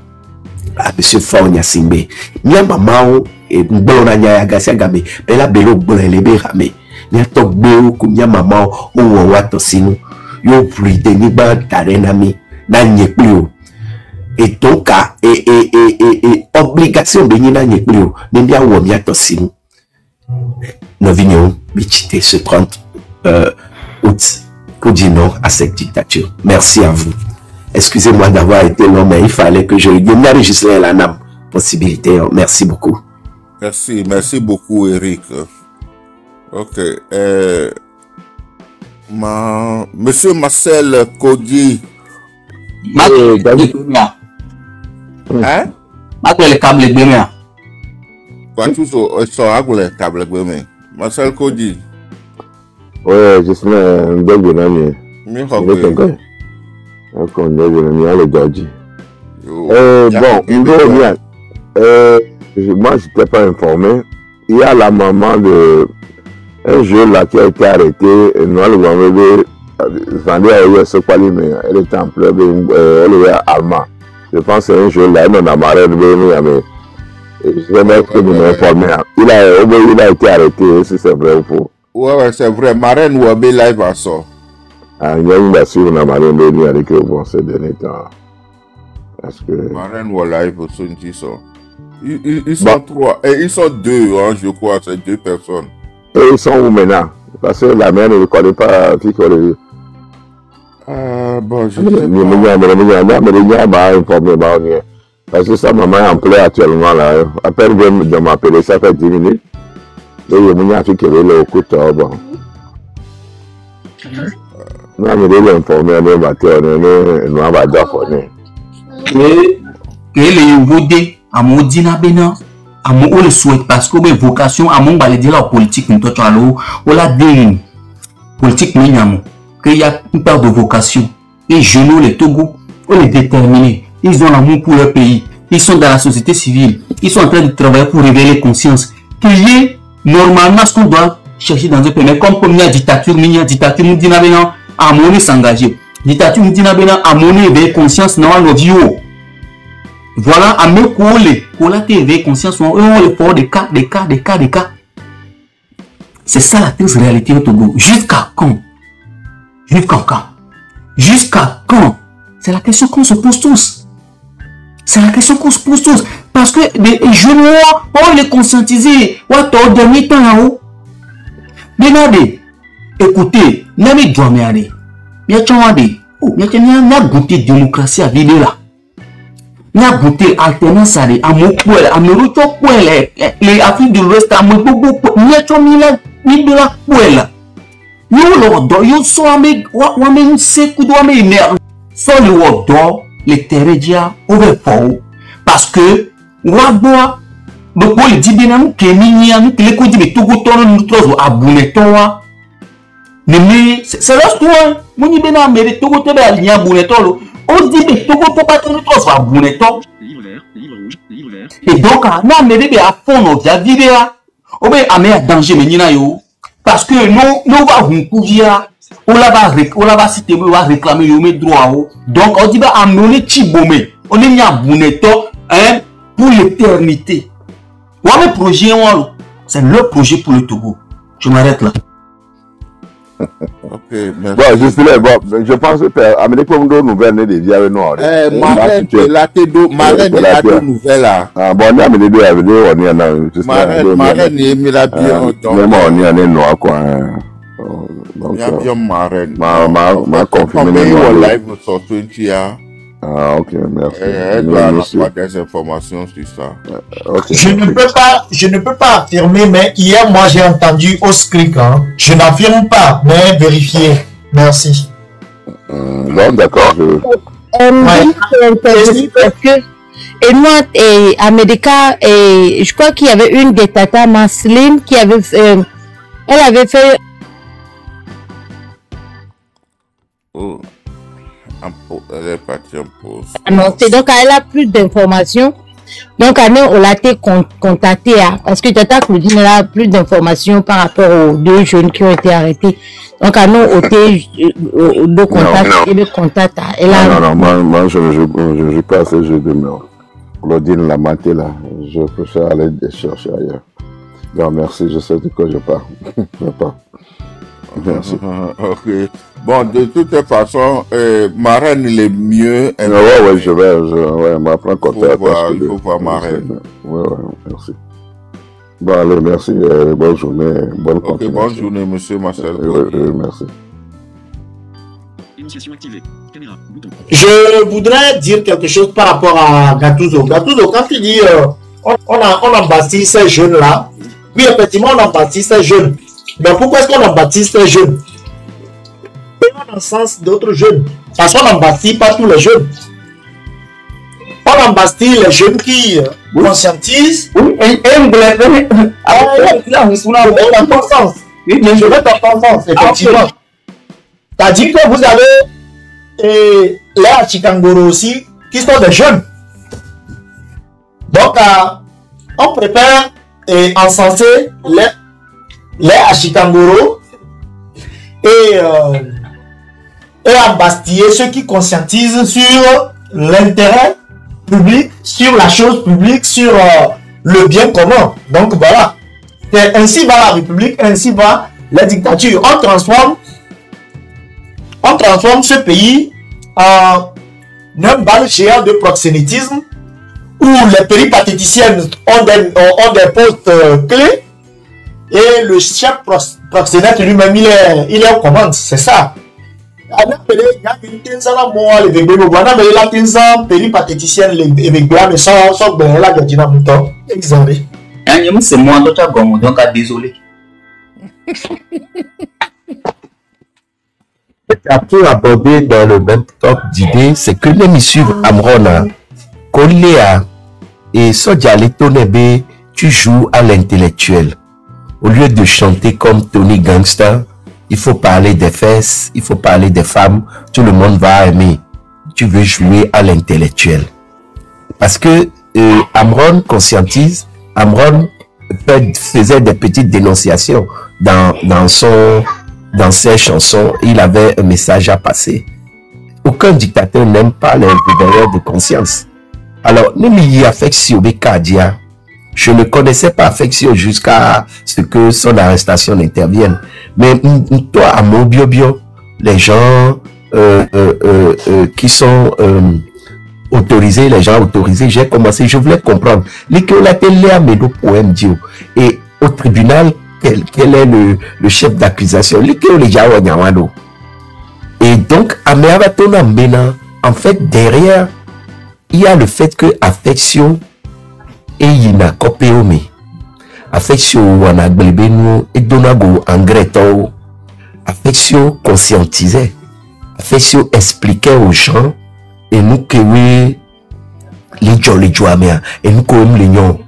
à M. Fornia Simbe. Nia maman, et Mbona Nya Yagasia Game, Bella Belo Bolelebe Rame, Nia Tok Beo, Kumia maman, ou Wato Sinu, Yo Pluide Niba Tarenami, Nanyekio. Et donc, obligation de Nina Nyekio, Nibia Wamiato Sinu. Nous venions visiter ce 30 août pour dire non à cette dictature. Merci à vous. Excusez-moi d'avoir été long, mais il fallait que je enregistre la NAM possibilité. Merci beaucoup. Merci beaucoup, Eric. Ok. Monsieur Marcel Kodji. Hein? Le câble de Quand tu sors le câble de Marcel Kodji. Ouais, je suis un bon ami. Moi, je n'étais pas informé. Il y a la maman de un jeune là qui a été arrêté. Elle était en pleurs, elle est allemand. Je pense que c'est un jeune là, elle a marre de je vais mettre que vous m'informez. Il a été arrêté, si c'est vrai ou faux. Ouais, c'est vrai. Marraine ou Abé live à ça. Il y a une version de Marraine Béni avec le bon ces derniers temps. Parce que. Marraine ou live au son ça. Ils sont trois. Et ils sont deux, hein, je crois. C'est deux personnes. Et ils sont où maintenant? Parce que la mère ne le connaît pas. Bon, je sais pas. Informé, parce que sa maman est en pleurs actuellement là. À peine de m'appeler, ça fait 10 minutes. Et il y a qui est le coup de bon. Non, mais il est informé, on est battu, on est battu. Et les Vodé, à mon dîner bénin, à mon le souhaite parce que mes vocations, à mon balai de la politique, nous touchons à l'eau, ou la dérive politique, nous qu'il y a une part de vocation. Les jeunes, les Togo, on les déterminés. Ils ont l'amour pour leur pays. Ils sont dans la société civile. Ils sont en train de travailler pour révéler conscience. Qu'il y ait normalement ce qu'on doit chercher dans un pays. Mais comme il y a dictature, nous disons à mon s'engager. Dictature, nous disons à mon éveiller conscience, non, nos vieux. Voilà, à mes collègues, pour la éveiller conscience, on le fort des cas. C'est ça la triste réalité au Togo. Jusqu'à quand? Jusqu'à quand? C'est la question qu'on se pose tous. Parce que les jeunes, on les conscientiser. Au dernier temps là-haut. Regardez, écoutez, n'avez jamais allé. N'a goûté démocratie à vivre là. N'a goûté alternance à mon poil, à mon poil, les Afriques de l'Ouest, à mon bobo, n'a de la poil. Yo l'ordre, yo so ame, wame seku do ame énergie. So le ordre, les terres over fort. Parce que, wagboa, le pôle dit bien nous, que nous, que les coups de Togo, nous trouvons à Bouneton. Mais, c'est l'histoire. Mon ibena, mais les Togo, t'es à l'Inia Bouneton. On dit, mais Togo, pas nous trouvons à Bouneton. Et donc, non, mais les à fond, on vient vivre là. On va amener danger, mais nina yo. Parce que nous va couvrir, on va citer, on va réclamer le droit. Donc on dit bah amener Tibomé, on est mis à Bouneton, hein, pour l'éternité. Ouais, projet, c'est le projet pour le Togo. Je m'arrête là. Ok, merci. Bon, juste là, bon, je pense que amener comme deux nouvelles des diables noirs. Marraine, la deux nouvelles là. Ah bon, on a amené deux avec deux, on y en a. Marraine, il l'a bien entendu. Même on y en a noir quoi. Il y a bien Marraine. Ma confirmé. Live nous sortons ici. Ah ok, merci. Elle doit avoir des informations sur ça. Okay. Je ne peux pas affirmer, mais hier, moi, j'ai entendu au script. Hein. Je n'affirme pas, mais vérifiez. Merci. Bon, d'accord. Parce que, et moi, et America, et je crois qu'il y avait une des Tata Masseline qui avait elle avait fait. Oh. Elle est partie en pause. Annoncé. Donc, elle a plus d'informations. Donc, on l'a été contacté. Parce que Tata Claudine a plus d'informations par rapport aux deux jeunes qui ont été arrêtés. Donc, on a été deux contacts et le contact. Non, moi, je ne joue pas à ce jeu de merde. Claudine l'a maté là. Je préfère aller chercher ailleurs. Non, merci, je sais de quoi je parle. Je parle. Merci. Ok. Bon, de toute façon, Marraine, il est mieux. Ouais, je vais m'apprendre contact. Il faut voir Marraine. Ouais, merci. Bon, allez, merci. Bonne journée. Bonne continuation. Bonne journée, monsieur Marcel. Merci. Initiation activée. Caméra, bouton. Je voudrais dire quelque chose par rapport à Gattuso. Gattuso, quand il dit on a bâti ces jeunes-là, oui, effectivement, on a bâti ces jeunes. Mais pourquoi est-ce qu'on a bâti ces jeunes? Dans le sens d'autres jeunes. Parce qu'on n'en bâtit pas tous les jeunes. On en bâtit les jeunes qui conscientisent. Oui, et je vais dans ton sens. Je vais dans ton sens, effectivement. C'est-à-dire que vous avez les Achikangoro aussi, qui sont des jeunes. Donc, on prépare et encenser les Achikangoro et embastiller ceux qui conscientisent sur l'intérêt public, sur la chose publique, sur le bien commun. Donc voilà, ainsi va la République, ainsi va la dictature. On transforme ce pays en un bal géant de proxénétisme où où les péripatéticiennes ont des postes clés et le chef proxénète lui-même, il est en commande, c'est ça. C'est moi, donc désolé. Pour aborder dans le même top d'idées, c'est que l'émission Amrona, Koléa et Sodjali Tonebe, tu joues à l'intellectuel. Au lieu de chanter comme Tony Gangster, il faut parler des fesses, il faut parler des femmes, tout le monde va aimer. Tu veux jouer à l'intellectuel. Parce que Amron conscientise, Amron faisait des petites dénonciations dans ses chansons, il avait un message à passer. Aucun dictateur n'aime pas les gouverneurs de conscience. Alors, je ne connaissais pas Affection jusqu'à ce que son arrestation intervienne. Mais toi, à Mobiobio, les gens qui sont autorisés, j'ai commencé, je voulais comprendre. Et au tribunal, quel est le chef d'accusation? Et donc, en fait, derrière, il y a le fait que Affection et Yina Kopéome, Affection Wanagbelebenu et Donago Angreto, Affection conscientisait, Affection expliquait aux gens, et nous que oui, les Joamea, et nous comme les Nyons.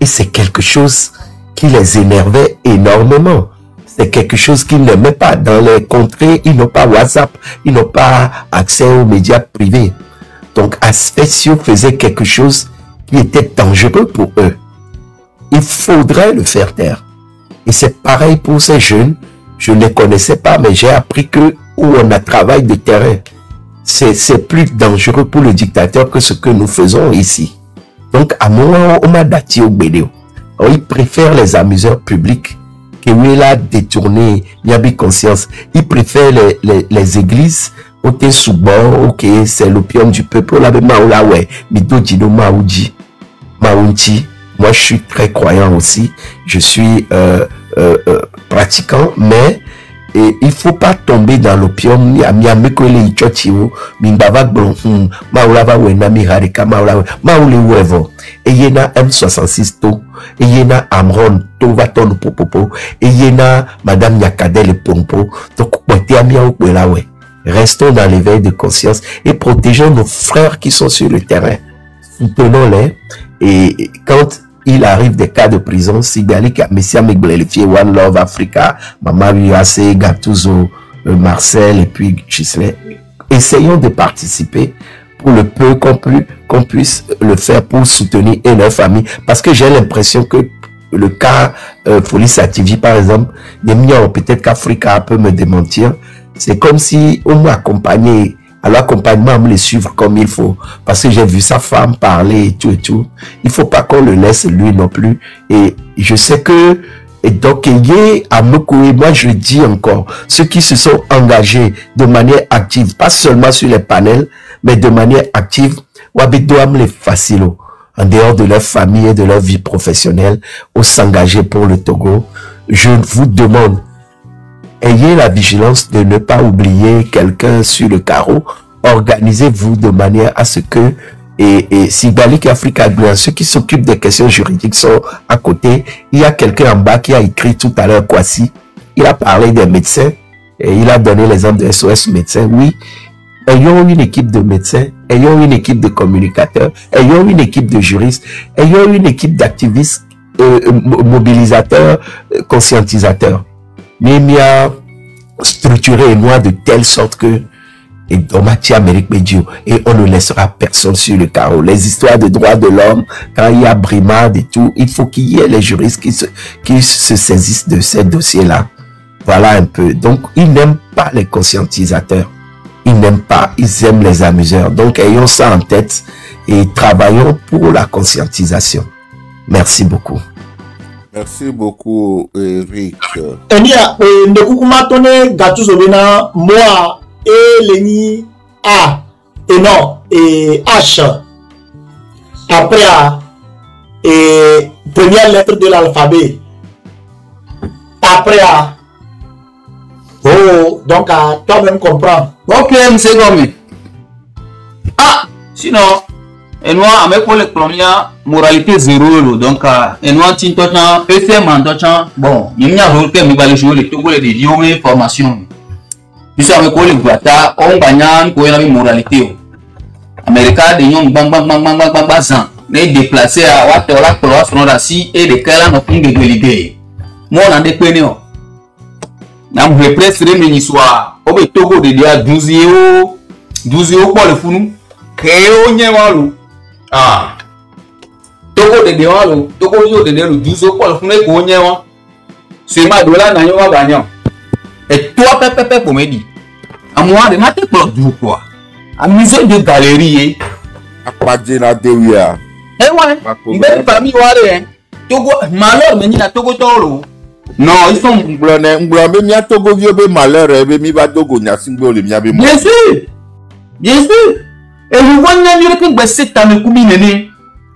Et c'est quelque chose qui les énervait énormément. C'est quelque chose qu'ils n'aimaient pas. Dans les contrées, ils n'ont pas WhatsApp, ils n'ont pas accès aux médias privés. Donc, Affection faisait quelque chose qui était dangereux pour eux. Il faudrait le faire taire. Et c'est pareil pour ces jeunes. Je ne les connaissais pas, mais j'ai appris que où on a travail de terrain, c'est plus dangereux pour le dictateur que ce que nous faisons ici. Donc, à moi, on m'a dati au bédéo. Ils préfèrent les amuseurs publics qui oui là détourner, il y a bien conscience. Ils préfèrent les églises. Ok, souvent, ok, c'est l'opium du peuple. Là, ouais, Maouji. Moi, je suis très croyant aussi. Je suis pratiquant, mais il faut pas tomber dans l'opium. Et il y en a M66 to, et il y en a Amron to va ton popopo, et il y en a Madame Nyakadel Pompo. Donc, restons dans l'éveil de conscience et protégeons nos frères qui sont sur le terrain. Soutenons-les. Et quand il arrive des cas de prison, Sigali, Messia Meglelifié, One Love Africa, Mama Riassé, Gattuso, Marcel et puis Gislain, essayons de participer pour le peu qu'on puisse le faire pour soutenir et leur famille. Parce que j'ai l'impression que le cas Folie Sativi, par exemple, peut-être qu'Africa peut me démentir, c'est comme si on m'a accompagné, à l'accompagnement, on me les suivre comme il faut. Parce que j'ai vu sa femme parler et tout et tout. Il faut pas qu'on le laisse lui non plus. Et je sais que, et donc, moi je dis encore, ceux qui se sont engagés de manière active, pas seulement sur les panels, mais de manière active, Wabidoam les facilo, en dehors de leur famille et de leur vie professionnelle, au s'engager pour le Togo. Je vous demande, ayez la vigilance de ne pas oublier quelqu'un sur le carreau. Organisez-vous de manière à ce que, et Sigbalik Africa, ceux qui s'occupent des questions juridiques sont à côté. Il y a quelqu'un en bas qui a écrit tout à l'heure, Kwasi. Il a parlé des médecins et il a donné l'exemple de SOS médecins. Oui, ayons une équipe de médecins, ayons une équipe de communicateurs, ayons une équipe de juristes, ayons une équipe d'activistes, mobilisateurs, conscientisateurs. Mimia structuré moi de telle sorte que et Amérique Médio et on ne laissera personne sur le carreau. Les histoires de droits de l'homme, quand il y a brimade et tout, il faut qu'il y ait les juristes qui se saisissent de ces dossiers-là. Voilà un peu. Donc, ils n'aiment pas les conscientisateurs. Ils n'aiment pas, ils aiment les amuseurs. Donc, ayons ça en tête et travaillons pour la conscientisation. Merci beaucoup. Merci beaucoup, Eric. Enia, ne kukumatone Gattuso bena moi et Leni A et non et H. Après, et première lettre de l'alphabet. Après, oh, donc toi-même comprends. Ok, monsieur Gomi. Ah, sinon, et moi, avec le premier, moralité zéro, donc, et moi, tintotan, FM en totan, bon, il y a un rôle que je vais jouer les Togo et les diplômes formation. Puis avec le Guata, on gagne, on a une moralité. Américain, des gens, bang, bang, bang, bang, bang, bang, bang, bang, les déplacés à Ouattara, Croix, Sonorasi, et les Kalan ont pris des délégués. Moi, on a des pénions. Nam represse les soir. Au Togo de dia 12 euros pour le fou. Créo nyewalo. Ah. Togo de dia walo. Togo yo de dia 12 euros pour le fou ko nyewa. C'est ma dollar na nyewa gagnant. Et toi pépé pour me dire. À moi de mater pour du quoi. À musée de galerie. À pas de la déwia. Eh ouais. Une belle famille wale. Togo malheur mais ni na Togo tolo. Non, ils sont Mblonné, mia Togo vieux be malheur, mi va Togo nya singbo le mia be. Bien sûr. Bien sûr. Et le voit nya mi repin gbe seta me kubi nene.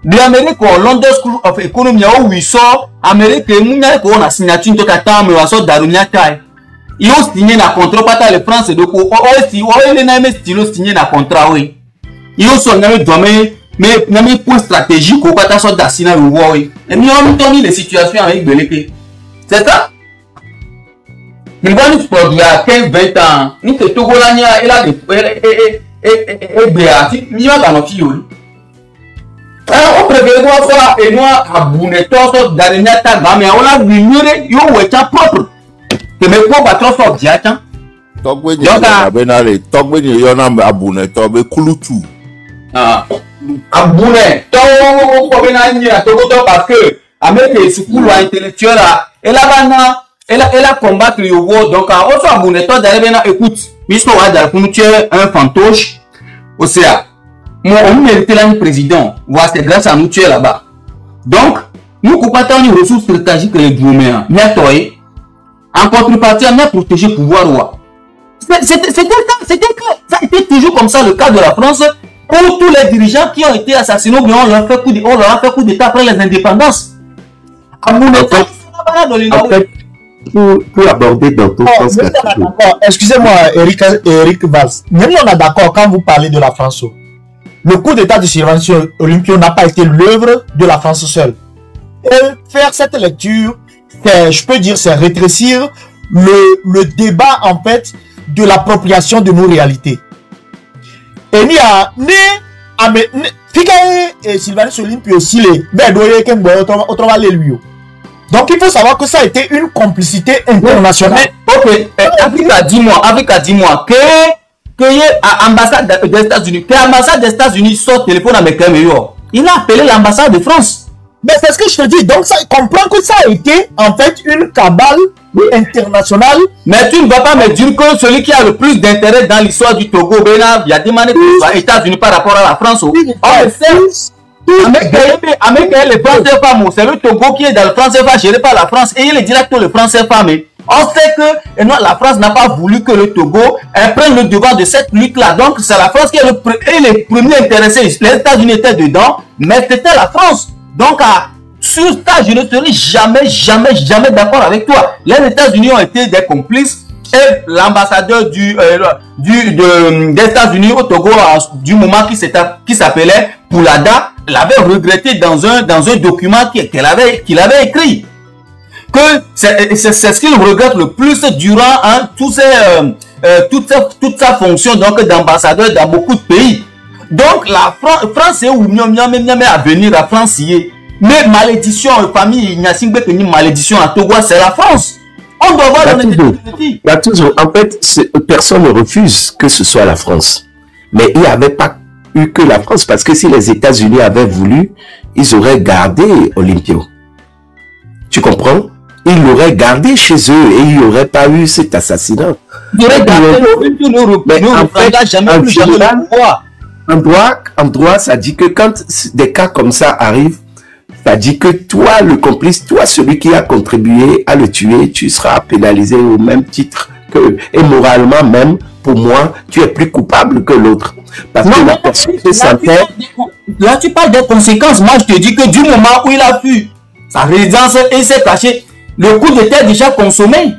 De Amérique au London School of Economy où we saw Amérique mu nya ko na signature to kata me waso darunya kai. Ils ont signé na contrat pata le France de ko si o ele na me stilo signé na contrat oui. Ils ont son na domaine mais na me point stratégique ko pata so dasina le wo oui. Et mi on toni les situations avec Beleke. C'est ça. Il va nous produire à 15-20 ans. Nous te Togolania, il a des béatis. Il y a dans nos filles. On préfère voir ça et moi à Bounetos, Darenia Taga, mais on a ignoré, il y a propre. Que mes pauvres patrons sont diatans. Togwe ni yona benale, Togwe ni yona abune, Togwe kulutu. Ah, abune, Togwe benani à Togo parce que avec les secours intellectuels là. Et là, elle a combattu le war. Donc, on soit abonné, toi, d'ailleurs, écoute, puisqu'on va dire pour nous tuer un fantoche, au CA. Moi, on méritait là un président. Voilà, c'est grâce à nous tuer là-bas. Donc, nous, combattons une ressource stratégique que les Djouméens. En contrepartie, on a protégé le pouvoir roi. C'était clair. Ça a été toujours comme ça le cas de la France. Pour tous les dirigeants qui ont été assassinés, on leur a fait coup d'état après les indépendances. En fait, pour aborder dans tout sens. Excusez-moi, Eric Valls. Même on est d'accord quand vous parlez de la France. Le coup d'état de subvention Olympio n'a pas été l'œuvre de la France seule. Et faire cette lecture, je peux dire, c'est rétrécir le débat en fait de l'appropriation de nos réalités. Et il y a Sylvanus Olympio aussi les donc il faut savoir que ça a été une complicité internationale. Ok, Africa, dis-moi que l'ambassade des États-Unis, que l'ambassade des États-Unis sort téléphone avec un meilleur. Il a appelé l'ambassade de France. Mais c'est ce que je te dis. Donc ça comprend que ça a été en fait une cabale internationale. Mais tu ne vas pas me dire que celui qui a le plus d'intérêt dans l'histoire du Togo, il y a demandé aux États-Unis par rapport à la France. Avec les Français femmes, c'est le Togo qui est dans le France CFA géré par la France et il est directement le France CFA. On sait que la France n'a pas voulu que le Togo prenne le devant de cette lutte-là. Donc c'est la France qui est le premier intéressé. Les États-Unis étaient dedans, mais c'était la France. Donc sur ça, je ne serai jamais d'accord avec toi. Les États-Unis ont été des complices et l'ambassadeur des États-Unis au Togo du moment qui s'appelait Poulada l'avait regretté dans un document qu'il avait écrit. Que c'est ce qu'il regrette le plus durant toute sa fonction d'ambassadeur dans beaucoup de pays. Donc la France est où à venir la France y est. Mais malédiction famille ni malédiction à Togo c'est la France. On doit voir en fait personne ne refuse que ce soit la France. Mais il n'y avait pas eu que la France parce que si les États-Unis avaient voulu, ils auraient gardé Olympio. Tu comprends? Ils l'auraient gardé chez eux et il n'y aurait pas eu cet assassinat. Ils auraient gardé Olympio, mais en fait, en droit, ça dit que quand des cas comme ça arrivent, ça dit que toi, le complice, toi, celui qui a contribué à le tuer, tu seras pénalisé au même titre que, et moralement même, pour moi, tu es plus coupable que l'autre. Parce que la personne qui s'entête, là, tu parles des conséquences. Moi, je te dis que du moment où il a pu sa résidence et s'est caché, le coup était déjà consommé.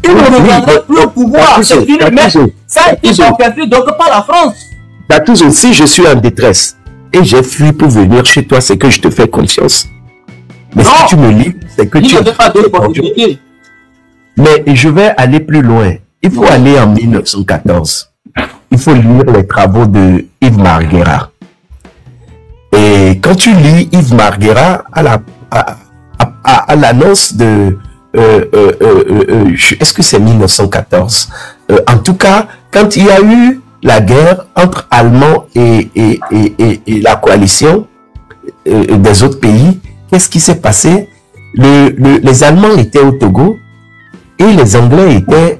Il ne reviendrait plus au pouvoir. C'est fini. Mais ça a été orchestré donc par la France. Gattuso, si je suis en détresse et j'ai fui pour venir chez toi, c'est que je te fais confiance. Mais non, si tu me lis, c'est que il tu n'avait pas d'autre possibilité. Mais je vais aller plus loin. Il faut aller en 1914. Il faut lire les travaux de Yves Marguera. Et quand tu lis Yves Marguera à l'annonce de est-ce que c'est 1914? En tout cas, quand il y a eu la guerre entre Allemands et la coalition des autres pays, qu'est-ce qui s'est passé? Les Allemands étaient au Togo et les Anglais étaient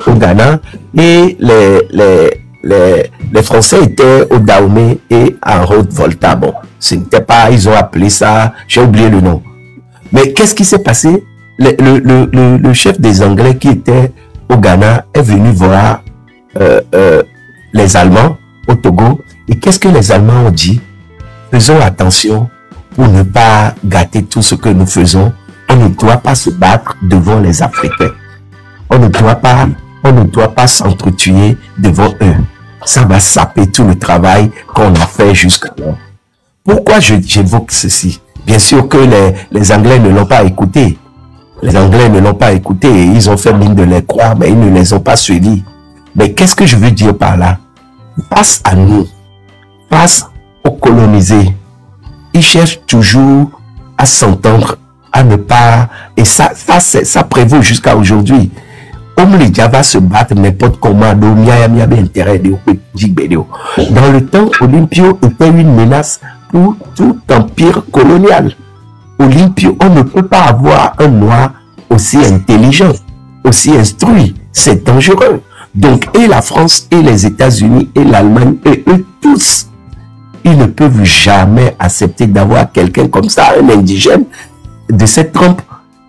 au Ghana et les Français étaient au Dahomey et en Haute-Volta. Bon, ce n'était pas, ils ont appelé ça, j'ai oublié le nom. Mais qu'est-ce qui s'est passé? Le chef des Anglais qui était au Ghana est venu voir les Allemands au Togo. Et qu'est-ce que les Allemands ont dit? Faisons attention pour ne pas gâter tout ce que nous faisons. On ne doit pas se battre devant les Africains. On ne doit pas s'entretuer devant eux. Ça va saper tout le travail qu'on a fait jusqu'alors. Pourquoi j'évoque ceci? Bien sûr que les Anglais ne l'ont pas écouté. Les Anglais ne l'ont pas écouté et ils ont fait mine de les croire, mais ils ne les ont pas suivis. Mais qu'est-ce que je veux dire par là? Face à nous, face aux colonisés, ils cherchent toujours à s'entendre, à ne pas... Et ça prévaut jusqu'à aujourd'hui. Les gens va se battre n'importe comment. Dans le temps, Olympio était une menace pour tout empire colonial. Olympio, on ne peut pas avoir un noir aussi intelligent, aussi instruit. C'est dangereux. Donc, et la France, et les États-Unis, et l'Allemagne, et eux tous, ils ne peuvent jamais accepter d'avoir quelqu'un comme ça, un indigène de cette trempe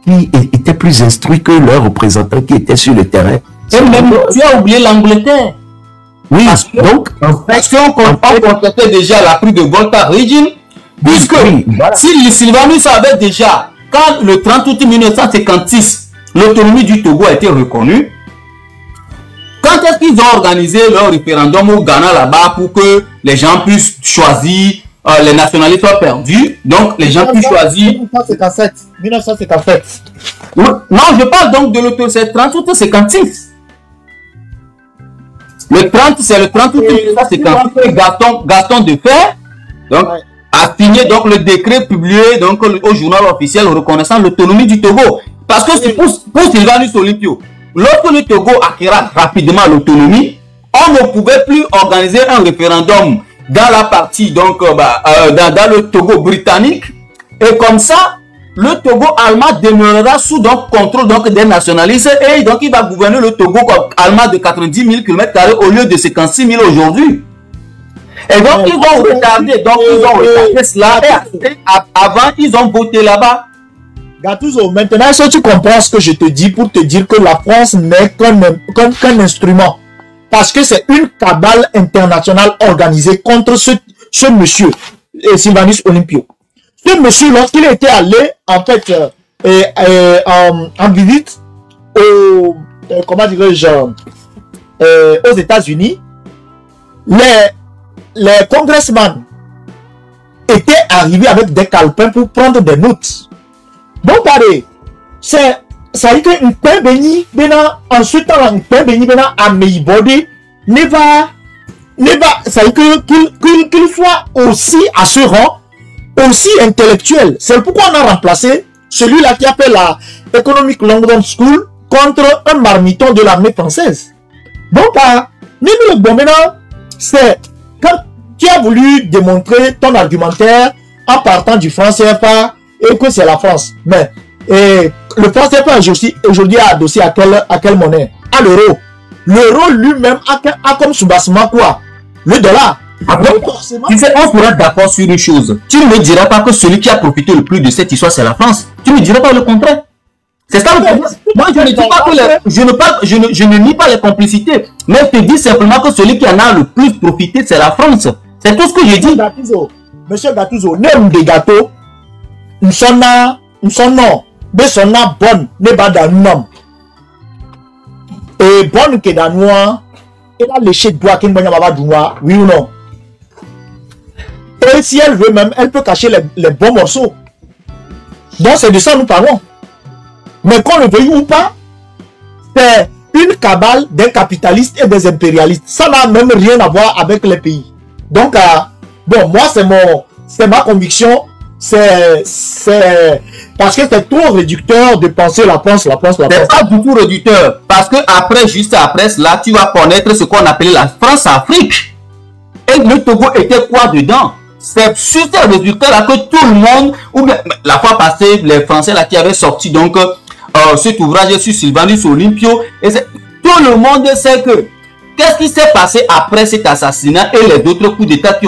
qui était plus instruit que leurs représentants qui étaient sur le terrain. Et même, tu as oublié l'Angleterre. Oui, donc, parce qu'on constatait déjà la pluie de Volta Region, puisque voilà. Si Sylvanus avait déjà, quand le 30 août 1956, l'autonomie du Togo a été reconnue, quand est-ce qu'ils ont organisé leur référendum au Ghana là-bas pour que les gens puissent choisir, les nationalités soient perdues, donc les gens puissent choisir... 1957. Non, je parle donc de l'autonomie, c'est 30 août 56. Le 30, c'est le 30 août 1956, Gaston Defferre, donc, a signé donc le décret publié donc au journal officiel reconnaissant l'autonomie du Togo. Parce que c'est pour Sylvanus Olympio, lorsque le Togo acquéra rapidement l'autonomie, on ne pouvait plus organiser un référendum dans la partie donc dans le Togo britannique, et comme ça le Togo allemand demeurera sous donc contrôle donc des nationalistes, et donc il va gouverner le Togo allemand de 90 000 km² au lieu de 56 000 aujourd'hui. Et donc ils vont retarder, cela, et avant ils ont voté là-bas. Gattuso, maintenant est-ce que tu comprends ce que je te dis pour te dire que la France n'est qu'un instrument? Parce que c'est une cabale internationale organisée contre ce monsieur, Sylvanus Olympio. Ce monsieur, lorsqu'il était allé, en fait, en visite aux États-Unis, les congressmen étaient arrivés avec des calepins pour prendre des notes. Donc, pareil, ça a été une pain béni, ensuite, une pain béni, à Meibode, ça a été qu'il soit aussi à ce rang, aussi intellectuel. C'est pourquoi on a remplacé celui-là qui appelle la Economic London School contre un marmiton de l'armée française. Donc, maintenant, c'est quand tu as voulu démontrer ton argumentaire en partant du franc CFA et que c'est la France. Mais le franc CFA aujourd'hui a adossé à quelle monnaie? À l'euro. L'euro lui-même a comme soubassement quoi? Le dollar. Tu sais, on pourra d'accord sur une chose. Tu ne me diras pas que celui qui a profité le plus de cette histoire, c'est la France. Tu ne me diras pas le contraire. C'est ça le problème. Moi, je ne dis pas que je ne nie pas les complicités. Mais je te dis simplement que celui qui en a le plus profité, c'est la France. C'est tout ce que je dis. Monsieur Gattuso, nem de gâteau, nous sommes non, mais son nom bonne, ne pas dans nom. Et bonne que dans noir, et là, les chèques doigts qui ne vont pas noir, oui ou non? Et si elle veut même, elle peut cacher les bons morceaux. Donc c'est de ça nous parlons. Mais qu'on le veuille ou pas, c'est une cabale des capitalistes et des impérialistes. Ça n'a même rien à voir avec les pays. Donc, bon, moi, c'est ma conviction. C'est parce que c'est trop réducteur de penser la France. C'est pas du tout réducteur. Parce que après, juste après cela, tu vas connaître ce qu'on appelait la France-Afrique. Et le Togo était quoi dedans? C'est sur ces résultats-là que tout le monde, ou bien, la fois passée, les Français là qui avaient sorti donc cet ouvrage sur Sylvanus Olympio, et tout le monde sait que qu'est-ce qui s'est passé après cet assassinat et les autres coups d'État qui ont